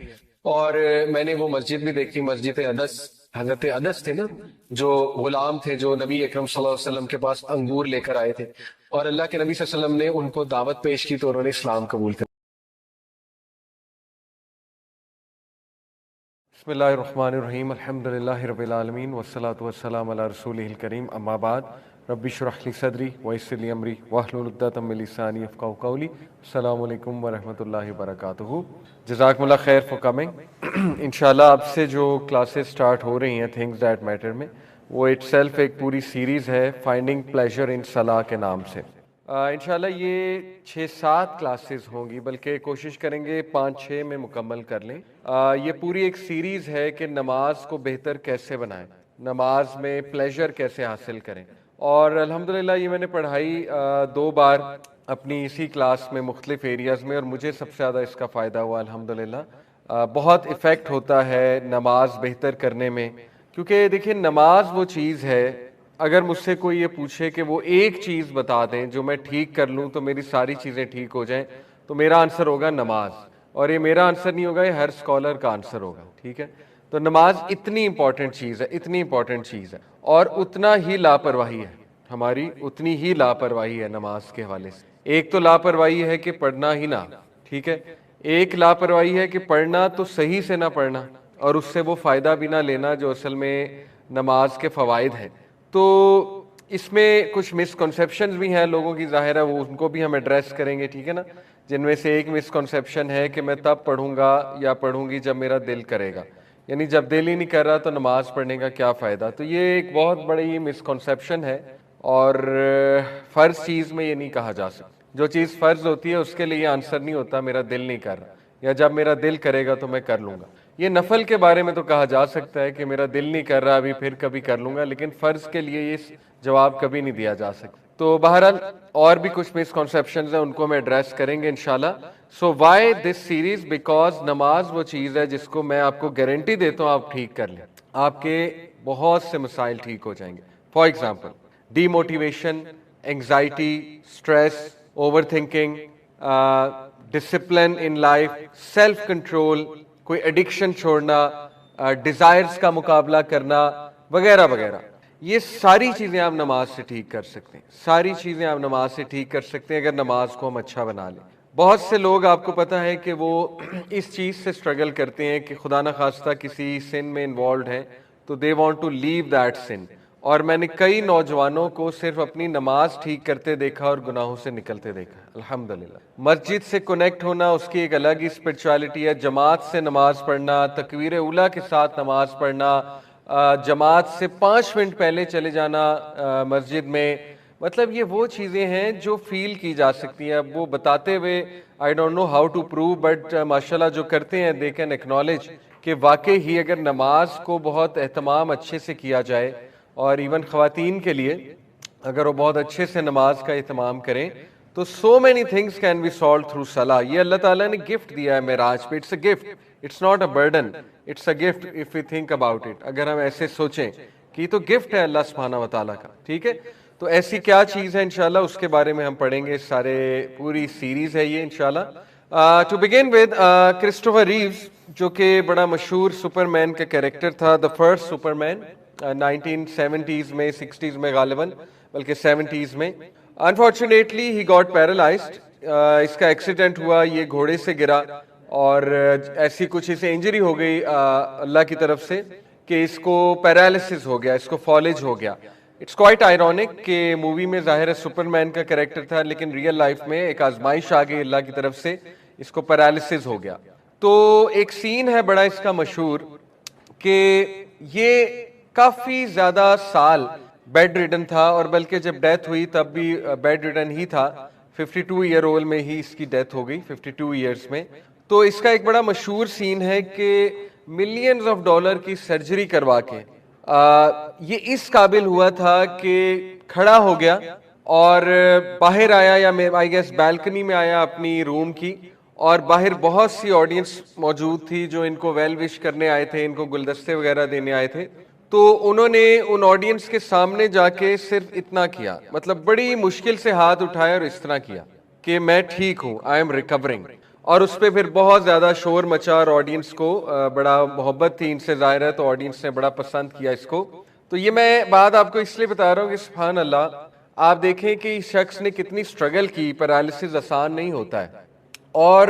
اور میں نے وہ مسجد بھی دیکھی، مسجد عدس، حضرت عدس تھے نا جو غلام تھے جو نبی اکرم صلی اللہ علیہ وسلم کے پاس انگور لے کر آئے تھے، اور اللہ کے نبی صلی اللہ علیہ وسلم نے ان کو دعوت پیش کی تو انہوں نے اسلام قبول کر. بسم اللہ الرحمن الرحیم، الحمد للہ رب العالمین والصلاة والسلام علی رسولہ الکریم، اما بعد، رب اشرح لی صدری ویسر لی امری واحلل عقدۃ من لسانی یفقہوا قولی. السلام علیکم ورحمۃ اللہ وبرکاتہ. جزاکم اللہ خیر فار کمنگ. انشاءاللہ اب سے جو کلاسز سٹارٹ ہو رہی ہیں تھنگز دیٹ میٹر میں، وہ اٹ سیلف ایک پوری سیریز ہے فائنڈنگ پلیجر ان صلاح کے نام سے. انشاءاللہ یہ 6-7 کلاسز ہوں گی، بلکہ کوشش کریں گے 5-6 میں مکمل کر لیں. یہ پوری ایک سیریز ہے کہ نماز کو بہتر کیسے بنائیں، نماز میں پلیجر کیسے حاصل کریں. اور الحمدللہ یہ میں نے پڑھائی 2 بار اپنی اسی کلاس میں مختلف ایریاز میں، اور مجھے سب سے زیادہ اس کا فائدہ ہوا الحمدللہ. بہت ایفیکٹ ہوتا ہے نماز بہتر کرنے میں، کیونکہ دیکھیں نماز وہ چیز ہے، اگر مجھ سے کوئی یہ پوچھے کہ وہ ایک چیز بتا دیں جو میں ٹھیک کر لوں تو میری ساری چیزیں ٹھیک ہو جائیں، تو میرا آنسر ہوگا نماز. اور یہ میرا آنسر نہیں ہوگا، یہ ہر اسکالر کا آنسر ہوگا، ٹھیک ہے. تو نماز اتنی امپورٹنٹ چیز ہے، اتنی امپورٹنٹ چیز ہے، اور اتنا ہی لاپرواہی ہے ہماری، اتنی ہی لاپرواہی ہے نماز کے حوالے سے. ایک تو لاپرواہی ہے کہ پڑھنا ہی نہ، ٹھیک ہے. ایک لاپرواہی ہے کہ پڑھنا تو صحیح سے نہ پڑھنا، اور اس سے وہ فائدہ بھی نہ لینا جو اصل میں نماز کے فوائد ہیں. تو اس میں کچھ مسکنسیپشنز بھی ہیں لوگوں کی، ظاہر ہے وہ ان کو بھی ہم ایڈریس کریں گے، ٹھیک ہے نا. جن میں سے ایک مسکنسیپشن ہے کہ میں تب پڑھوں گا یا پڑھوں گی جب میرا دل کرے گا، یعنی جب دل ہی نہیں کر رہا تو نماز پڑھنے کا کیا فائدہ. تو یہ ایک بہت بڑی مسکنسیپشن ہے، اور فرض چیز میں یہ نہیں کہا جا سکتا. جو چیز فرض ہوتی ہے اس کے لیے یہ آنسر نہیں ہوتا میرا دل نہیں کر رہا، یا جب میرا دل کرے گا تو میں کر لوں گا. یہ نفل کے بارے میں تو کہا جا سکتا ہے کہ میرا دل نہیں کر رہا ابھی، پھر کبھی کر لوں گا، لیکن فرض کے لیے یہ جواب کبھی نہیں دیا جا سکتا. تو بہرحال اور بھی کچھ مسکنسیپشنز ہیں، ان کو میں ایڈریس کریں گے انشاءاللہ. So why this series? Because نماز وہ چیز ہے جس کو میں آپ کو گارنٹی دیتا ہوں آپ ٹھیک کر لیں، آپ کے بہت سے مسائل ٹھیک ہو جائیں گے. For example D motivation, anxiety, stress, over thinking, discipline in life, self control, کوئی ایڈکشن چھوڑنا، ڈیزائرز کا مقابلہ کرنا، وغیرہ وغیرہ. یہ ساری چیزیں آپ نماز سے ٹھیک کر سکتے ہیں، ساری چیزیں آپ نماز سے ٹھیک کر سکتے ہیں اگر نماز کو ہم اچھا بنا لیں. بہت سے لوگ آپ کو پتہ ہے کہ وہ اس چیز سے سٹرگل کرتے ہیں کہ خدا نخواستہ کسی سن میں انوالوڈ ہیں تو they want to leave that son. اور میں نے کئی نوجوانوں کو صرف اپنی نماز ٹھیک کرتے دیکھا اور گناہوں سے نکلتے دیکھا الحمدللہ. مسجد سے کنیکٹ ہونا اس کی ایک الگ ہی اسپرچویلٹی ہے، جماعت سے نماز پڑھنا، تکبیر اولیٰ کے ساتھ نماز پڑھنا، جماعت سے 5 منٹ پہلے چلے جانا مسجد میں، مطلب یہ وہ چیزیں ہیں جو فیل کی جا سکتی ہیں. اب وہ بتاتے ہوئے I don't know how to prove, but ماشاءاللہ جو کرتے ہیں دے کین ایکنالج کہ واقعی ہی اگر نماز کو بہت اہتمام اچھے سے کیا جائے اور ایون خواتین کے لیے اگر وہ بہت اچھے سے نماز کا اہتمام کریں تو so many things can be solve through salah. یہ اللہ تعالیٰ نے گفٹ دیا ہے معراج پہ. It's a gift, it's not a burden, it's a gift if you think about it. اگر ہم ایسے سوچیں کہ یہ تو گفٹ ہے اللہ سبحانہ و تعالیٰ کا, ٹھیک ہے. تو ایسی کیا چیز ہے انشاءاللہ اس کے بارے میں ہم پڑھیں گے. سارے پوری سیریز ہے یہ انشاءاللہ. To begin with Christopher Reeves جو کہ بڑا مشہور سپر مین کا کیریکٹر تھا, the first super main 1970s میں 60s میں غالباً, بلکہ 70s میں. Unfortunately he got paralysed. اس کا ایکسیڈنٹ ہوا, یہ گھوڑے سے گرا اور ایسی کچھ اسے انجری ہو گئی اللہ کی طرف سے کہ اس کو پیرالسس ہو گیا, اس کو فالج ہو گیا. اٹس کوائٹ آئرونک کہ مووی میں ظاہر ہے سپر مین کا کریکٹر تھا لیکن ریئل لائف میں ایک آزمائش آ گئی اللہ کی طرف سے, اس کو پیرالسس ہو گیا. تو ایک سین ہے بڑا اس کا مشہور کہ یہ کافی زیادہ سال بیڈ ریڈن تھا, اور بلکہ جب ڈیتھ ہوئی تب بھی بیڈ ریڈن ہی تھا. 52 ایئر اولڈ میں ہی اس کی ڈیتھ ہو گئی, 52 ایئرز میں. تو اس کا ایک بڑا مشہور سین ہے کہ ملینز آف ڈالر کی سرجری کروا کے یہ اس قابل ہوا تھا کہ کھڑا ہو گیا اور باہر آیا, یا آئی گیس بالکنی میں آیا اپنی روم کی, اور باہر بہت سی آڈینس موجود تھی جو ان کو ویل وش کرنے آئے تھے, ان کو گلدستے وغیرہ دینے آئے تھے. تو انہوں نے ان آڈینس کے سامنے جا کے صرف اتنا کیا, مطلب بڑی مشکل سے ہاتھ اٹھایا اور اس طرح کیا کہ میں ٹھیک ہوں, آئی ایم ریکورنگ. اور اس پہ پھر بہت زیادہ شور مچا اور آڈینس کو بڑا محبت تھی ان سے ظاہر ہے, تو آڈینس نے بڑا پسند کیا اس کو. تو یہ میں بات آپ کو اس لیے بتا رہا ہوں کہ سبحان اللہ, آپ دیکھیں کہ اس شخص نے کتنی سٹرگل کی. پیرالسس آسان نہیں ہوتا ہے, اور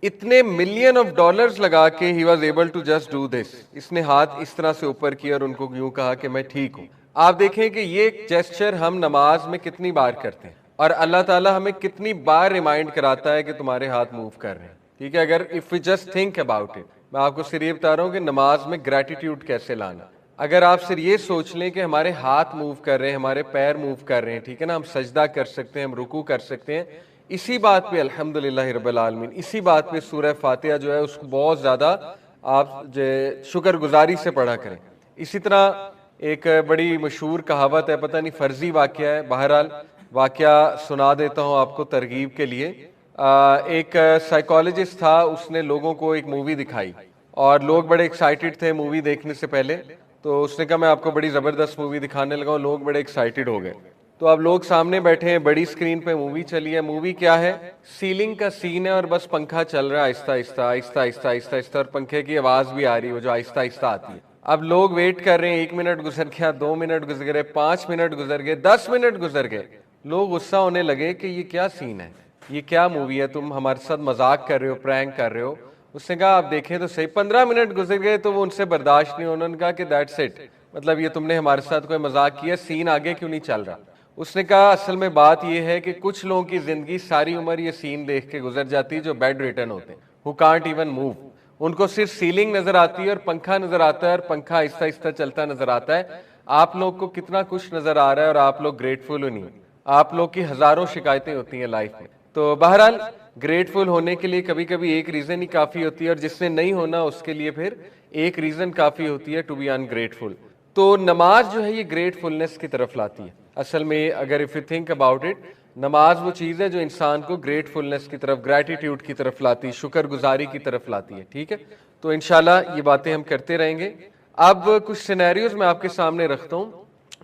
اتنے ملین آف ڈالرز لگا کے he was able to just do this. اس نے ہاتھ اس طرح سے اوپر کیا اور ان کو یوں کہا کہ میں ٹھیک ہوں. آپ دیکھیں کہ یہ جیسچر ہم نماز میں کتنی بار کرتے ہیں, اور اللہ تعالیٰ ہمیں کتنی بار ریمائنڈ کراتا ہے کہ تمہارے ہاتھ موو کر رہے ہیں, ٹھیک ہے. اگر if you just think about it, میں آپ کو صرف یہ بتا رہا ہوں کہ نماز میں گریٹیٹیوڈ کیسے لانا. اگر آپ صرف یہ سوچ لیں کہ ہمارے ہاتھ موو کر رہے ہیں, ہمارے پیر موو کر رہے ہیں, ٹھیک ہے نا, ہم سجدہ کر سکتے ہیں, ہم رکوع کر سکتے ہیں, اسی بات پہ الحمدللہ رب العالمین, اسی بات پہ سورہ فاتحہ جو ہے اس کو بہت زیادہ آپ شکر گزاری سے پڑھا کریں. اسی طرح ایک بڑی مشہور کہاوت ہے, پتہ نہیں فرضی واقعہ ہے, بہرحال واقعہ سنا دیتا ہوں آپ کو ترغیب کے لیے. ایک سائیکالوجسٹ تھا, اس نے لوگوں کو ایک مووی دکھائی اور لوگ بڑے ایکسائٹڈ تھے مووی دیکھنے سے پہلے. تو اس نے کہا میں آپ کو بڑی زبردست مووی دکھانے لگا ہوں. لوگ بڑے ایکسائٹڈ ہو گئے. تو اب لوگ سامنے بیٹھے ہیں, بڑی اسکرین پہ مووی چلی ہے. مووی کیا ہے, سیلنگ کا سین ہے اور بس پنکھا چل رہا ہے آہستہ آہستہ آہستہ آہستہ آہستہ آہستہ, اور پنکھے کی آواز بھی آ رہی ہے جو آہستہ آہستہ آتی ہے. اب لوگ ویٹ کر رہے ہیں, 1 منٹ گزر گیا, 2 منٹ گزر گئے, 5 منٹ گزر گئے, 10 منٹ گزر گئے. لوگ غصہ ہونے لگے کہ یہ کیا سین ہے, یہ کیا مووی ہے, تم ہمارے ساتھ مذاق کر رہے ہو, پرینک کر رہے ہو. اس نے کہا آپ دیکھیں تو صحیح, 15 منٹ گزر گئے تو وہ ان سے برداشت نہیں. انہوں نے کہا کہ دیٹس اٹ, مطلب یہ تم نے ہمارے ساتھ کوئی مذاق کیا, سین آگے کیوں نہیں چل رہا. اس نے کہا اصل میں بات یہ ہے کہ کچھ لوگوں کی زندگی ساری عمر یہ سین دیکھ کے گزر جاتی ہے جو بیڈ ریٹن ہوتے ہیں, who can't even move. ان کو صرف سیلنگ نظر آتی ہے اور پنکھا نظر آتا ہے, اور پنکھا آہستہ آہستہ چلتا نظر آتا ہے. آپ لوگ کو کتنا کچھ نظر آ رہا ہے اور آپ لوگ گریٹفل نہیں. آپ لوگ کی ہزاروں شکایتیں ہوتی ہیں لائف میں. تو بہرحال گریٹفل ہونے کے لیے کبھی کبھی ایک ریزن ہی کافی ہوتی ہے, اور جس نے نہیں ہونا اس کے لیے پھر ایک ریزن کافی ہوتی ہے ٹو بی ungrateful. تو نماز جو ہے یہ گریٹفلنس کی طرف لاتی ہے. اصل میں اگر if you think about it, نماز وہ چیز ہے جو انسان کو گریٹفلنس کی طرف, گریٹیٹیوڈ کی طرف لاتی ہے, شکر گزاری کی طرف لاتی ہے, ٹھیک ہے. تو انشاءاللہ یہ باتیں ہم کرتے رہیں گے. اب کچھ سینیریوز میں آپ کے سامنے رکھتا ہوں,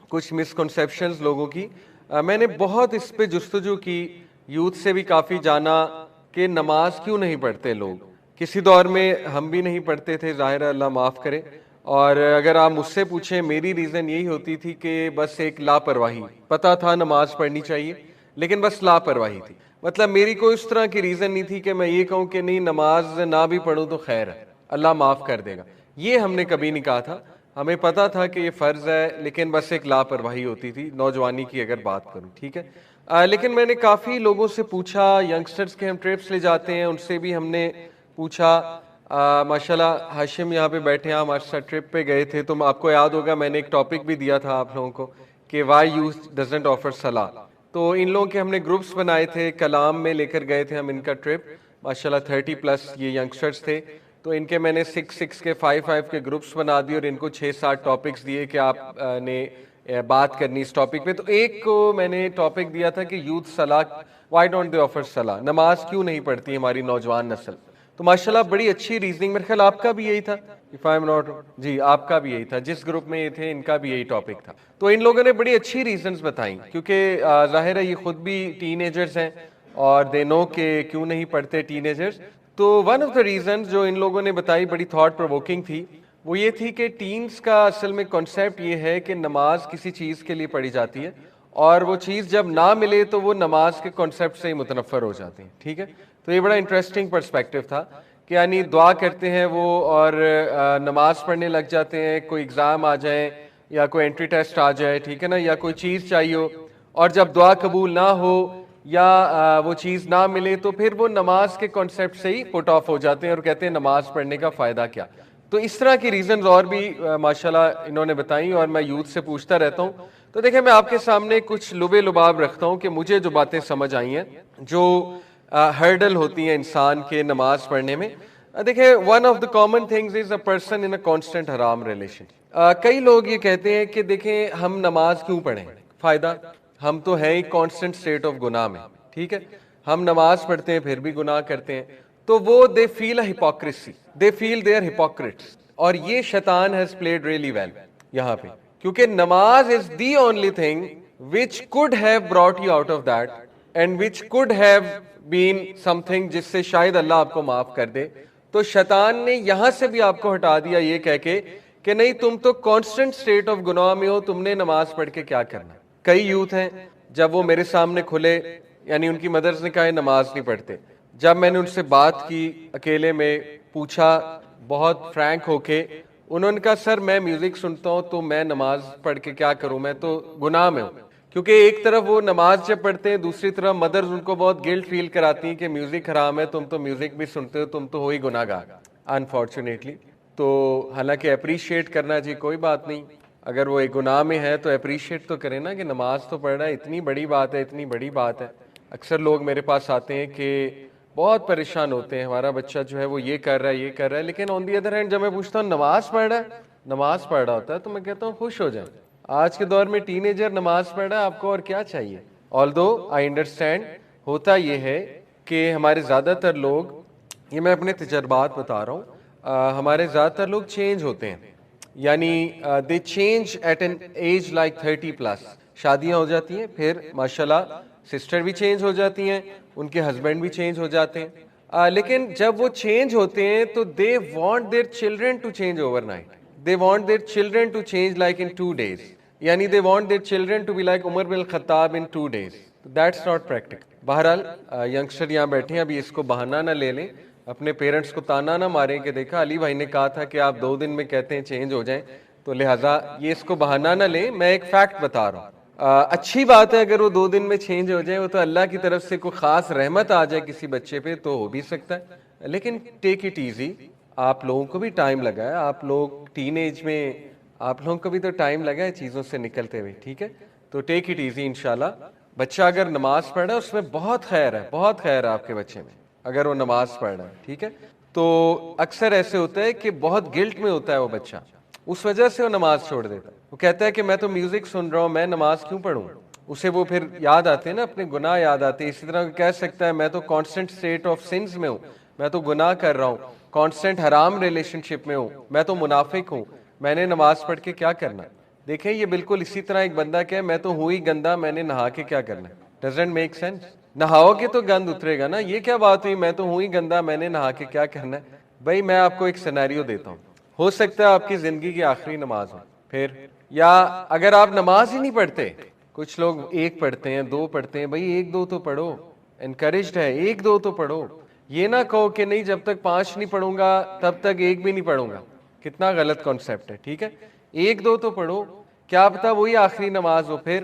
کچھ مسکنسیپشنز لوگوں کی. میں نے بہت اس پہ جستجو کی, یوتھ سے بھی کافی جانا کہ نماز کیوں نہیں پڑھتے لوگ. کسی دور میں ہم بھی نہیں پڑھتے تھے, ظاہر ہے اللہ معاف کرے. اور اگر آپ مجھ سے پوچھیں, میری ریزن یہی ہوتی تھی کہ بس ایک لاپرواہی, پتہ تھا نماز پڑھنی چاہیے لیکن بس لاپرواہی تھی. مطلب میری کوئی اس طرح کی ریزن نہیں تھی کہ میں یہ کہوں کہ نہیں نماز نہ بھی پڑھوں تو خیر ہے, اللہ معاف کر دے گا. یہ ہم نے کبھی نہیں کہا تھا. ہمیں پتا تھا کہ یہ فرض ہے, لیکن بس ایک لاپرواہی ہوتی تھی نوجوانی کی اگر بات کروں, ٹھیک ہے. لیکن میں نے کافی لوگوں سے پوچھا, ینگسٹرز کے ہم ٹرپس لے جاتے ہیں, ان سے بھی ہم نے پوچھا. ماشاءاللہ ہاشم یہاں پہ بیٹھے ہیں, ہمارے ساتھ ٹرپ پہ گئے تھے. تو آپ کو یاد ہوگا میں نے ایک ٹاپک بھی دیا تھا آپ لوگوں کو کہ وائی یوتھ ڈزنٹ آفر صلاح. تو ان لوگوں کے ہم نے گروپس بنائے تھے, کلام میں لے کر گئے تھے ہم ان کا ٹرپ. ماشاءاللہ 30+ یہ ینگسٹرز تھے. تو ان کے میں نے 6 کے 5 کے گروپس بنا دیے اور ان کو 6-7 ٹاپکس دیے کہ آپ نے بات کرنی اس ٹاپک پہ. تو ایک کو میں نے ٹاپک دیا تھا کہ یوتھ صلاح، وائی ڈونٹ دے آفر صلاح، نماز کیوں نہیں پڑھتی ہماری نوجوان نسل. تو ماشاءاللہ بڑی اچھی ریزننگ، میرے خیال آپ کا بھی یہی تھا، if I'm not جی آپ کا بھی یہی تھا، جس گروپ میں یہ تھے ان کا بھی یہی ٹاپک تھا. تو ان لوگوں نے بڑی اچھی ریزنز بتائیں، کیونکہ ظاہر ہے یہ خود بھی ٹین ایجرز ہیں اور دے نو کہ کیوں نہیں پڑھتے ٹین ایجرز. تو ون آف دا ریزنز جو ان لوگوں نے بتائی بڑی تھاٹ پرووکنگ تھی، وہ یہ تھی کہ ٹینز کا اصل میں کانسیپٹ یہ ہے کہ نماز کسی چیز کے لیے پڑھی جاتی ہے اور وہ چیز جب نہ ملے تو وہ نماز کے کانسیپٹ سے ہی متنفر ہو جاتے ہیں. ٹھیک ہے، تو یہ بڑا انٹرسٹنگ پرسپیکٹو تھا کہ یعنی دعا کرتے ہیں وہ اور نماز پڑھنے لگ جاتے ہیں، کوئی ایگزام آ جائے یا کوئی انٹری ٹیسٹ آ جائے، ٹھیک ہے نا، یا کوئی چیز چاہیے ہو اور جب دعا قبول نہ ہو یا وہ چیز نہ ملے تو پھر وہ نماز کے کانسیپٹ سے ہی پٹ آف ہو جاتے ہیں اور کہتے ہیں نماز پڑھنے کا فائدہ کیا. تو اس طرح کی ریزنز اور بھی ماشاءاللہ انہوں نے بتائیں اور میں یوتھ سے پوچھتا رہتا ہوں. تو دیکھیں میں آپ کے سامنے کچھ لبے لباب رکھتا ہوں کہ مجھے جو باتیں سمجھ آئی ہیں جو ہرڈل ہوتی ہیں انسان کے نماز پڑھنے میں. دیکھیں one of the common things is a person in a constant حرام ریلیشن. کئی لوگ یہ کہتے ہیں کہ دیکھیں ہم نماز کیوں پڑھیں، فائدہ، ہم تو ہیں ہی کانسٹنٹ اسٹیٹ آف گناہ میں، ٹھیک ہے، ہم نماز پڑھتے ہیں پھر بھی گناہ کرتے ہیں. تو وہ they feel a hypocrisy, they feel they are hypocrites, اور یہ شیطان ہیز پلیڈ ریئلی ویل یہاں پہ، کیونکہ نماز is the only thing which could have brought you out of that and which could have been something جس سے شاید اللہ آپ کو معاف کر دے. تو شیطان نے یہاں سے بھی آپ کو ہٹا دیا یہ کہہ کے کہ نہیں تم تو کانسٹنٹ اسٹیٹ آف گناہ میں ہو، تم نے نماز پڑھ کے کیا کرنا. کئی یوتھ ہیں جب وہ میرے سامنے کھلے، یعنی ان کی مدرس نے کہا ہے نماز نہیں پڑھتے، جب میں نے ان سے بات کی اکیلے میں پوچھا بہت فرینک ہو کے، انہوں نے کہا سر میں میوزک سنتا ہوں تو میں نماز پڑھ کے کیا کروں، میں تو گناہ میں ہوں. کیونکہ ایک طرف وہ نماز جب پڑھتے ہیں دوسری طرف مدرز ان کو بہت گلٹ فیل کراتی ہیں کہ میوزک حرام ہے، تم تو میوزک بھی سنتے ہو، تم تو ہو ہی گناہ گار انفارچونیٹلی. تو حالانکہ اپریشیٹ کرنا جی کوئی بات نہیں، اگر وہ ایک گناہ میں ہے تو اپریشیٹ تو کریں نا کہ نماز تو پڑھ رہا ہے، اتنی بڑی بات ہے، اتنی بڑی بات ہے. اکثر لوگ میرے پاس آتے ہیں کہ بہت پریشان ہوتے ہیں ہمارا بچہ جو ہے وہ یہ کر رہا ہے یہ کر رہا ہے، لیکن آن دی ادر ہینڈ جب میں پوچھتا ہوں نماز پڑھ رہا ہے، نماز پڑھ رہا ہوتا ہے، تو میں کہتا ہوں خوش ہو جائیں، آج کے دور میں ٹین ایجر نماز پڑھ رہا ہے، آپ کو اور کیا چاہیے. آلدو آئی انڈرسٹینڈ، ہوتا یہ ہے کہ ہمارے زیادہ تر لوگ، یہ میں اپنے تجربات بتا رہا ہوں، ہمارے زیادہ تر لوگ چینج ہوتے ہیں، یعنی they change at an age like 30+. شادیاں ہو جاتی ہیں، پھر ماشاءاللہ سسٹر بھی چینج ہو جاتی ہیں، ان کے ہسبینڈ بھی چینج ہو جاتے ہیں، لیکن جب وہ چینج ہوتے ہیں تو they want their children to change اوور نائٹ. They want their children to change like in 2 days. یعنی they want their children to be like Umar bin Al Khattab in 2 days. That's not practical. بہرحال ینگسٹر یہاں بیٹھے ہیں، ابھی اس کو بہانہ نہ لے لیں، اپنے پیرنٹس کو تانا نہ ماریں کہ دیکھا علی بھائی نے کہا تھا کہ آپ 2 دن میں کہتے ہیں چینج ہو جائیں، تو لہٰذا یہ اس کو بہانہ نہ لیں. میں ایک فیکٹ بتا رہا ہوں، اچھی بات ہے اگر وہ 2 دن میں چینج ہو جائیں، وہ تو اللہ کی طرف سے کوئی خاص رحمت آ جائے کسی بچے پہ تو ہو بھی سکتا ہے، لیکن ٹیک اٹ ایزی. آپ لوگوں کو بھی ٹائم لگا ہے، آپ لوگ ٹین ایج میں، آپ لوگوں کو بھی تو ٹائم لگا ہے چیزوں سے نکلتے ہوئے، ٹھیک ہے. تو ٹیک اٹ ایزی انشاءاللہ. بچہ اگر نماز پڑھ رہا ہے اس میں بہت خیر ہے، بہت خیر ہے آپ کے بچے میں اگر وہ نماز پڑھ رہا ہے، ٹھیک ہے. تو اکثر ایسے ہوتا ہے کہ بہت گلٹ میں ہوتا ہے وہ بچہ، اس وجہ سے وہ نماز چھوڑ دیتا ہے. وہ کہتا ہے کہ میں تو میوزک سن رہا ہوں، میں نماز کیوں پڑھوں. اسے وہ پھر یاد آتے ہیں نا، اپنے گناہ یاد آتے ہیں. اسی طرح کہہ سکتا ہے میں تو کانسٹنٹ اسٹیٹ آف سنز میں ہوں، میں تو گناہ کر رہا ہوں، کانسٹنٹ حرام ریلیشن شپ میں ہوں، میں تو منافق ہوں، میں نے نماز پڑھ کے کیا کرنا. دیکھیں یہ بالکل اسی طرح ایک بندہ کہ میں تو ہوں ہی گندا، میں نے نہا کے کیا کرنا. Doesn't make sense. نہاؤ گے تو گند اترے گا نا، یہ کیا بات ہوئی میں تو ہوں ہی گندا، میں نے نہا کے کیا کرنا. بھائی میں آپ کو ایک سینیریو دیتا ہوں، ہو سکتا ہے آپ کی زندگی کی آخری نماز ہو، پھر یا اگر آپ نماز ہی نہیں پڑھتے، کچھ لوگ 1 پڑھتے ہیں 2 پڑھتے ہیں، بھائی 1-2 تو پڑھو، انکریجڈ ہے 1-2 تو پڑھو. یہ نہ کہو کہ نہیں جب تک 5 نہیں پڑھوں گا تب تک 1 بھی نہیں پڑھوں گا، کتنا غلط کانسیپٹ ہے. ٹھیک ہے 1-2 تو پڑھو، کیا پتا وہی آخری نماز ہو پھر،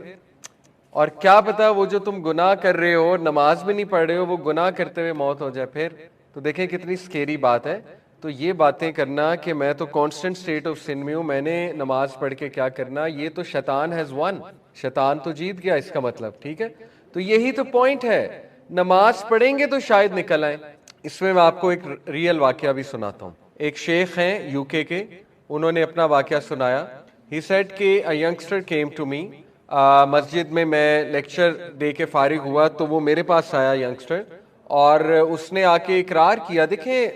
اور کیا پتا وہ جو تم گناہ کر رہے ہو اور نماز بھی نہیں پڑھ رہے ہو وہ گناہ کرتے ہوئے موت ہو جائے پھر. تو دیکھیں کتنی سکیری بات ہے. تو یہ باتیں کرنا کہ میں تو کانسٹنٹ اسٹیٹ آف سن میں ہوں، میں نے نماز پڑھ کے کیا کرنا، یہ تو شیطان ہیز ون، شیطان تو جیت گیا اس کا مطلب. ٹھیک ہے تو یہی تو پوائنٹ ہے، نماز پڑھیں گے تو شاید نکل آئیں. اس میں آپ کو ایک ریئل واقعہ بھی سناتا ہوں. ایک شیخ ہیں یو کے انہوں نے اپنا واقعہ سنایا. ہی سیڈ کہ اے ینگسٹر کیم ٹو می, مسجد میں لیکچر دے کے فارغ ہوا تو وہ میرے پاس آیا ینگسٹر, اور اس نے آ کے اقرار کیا. دیکھیں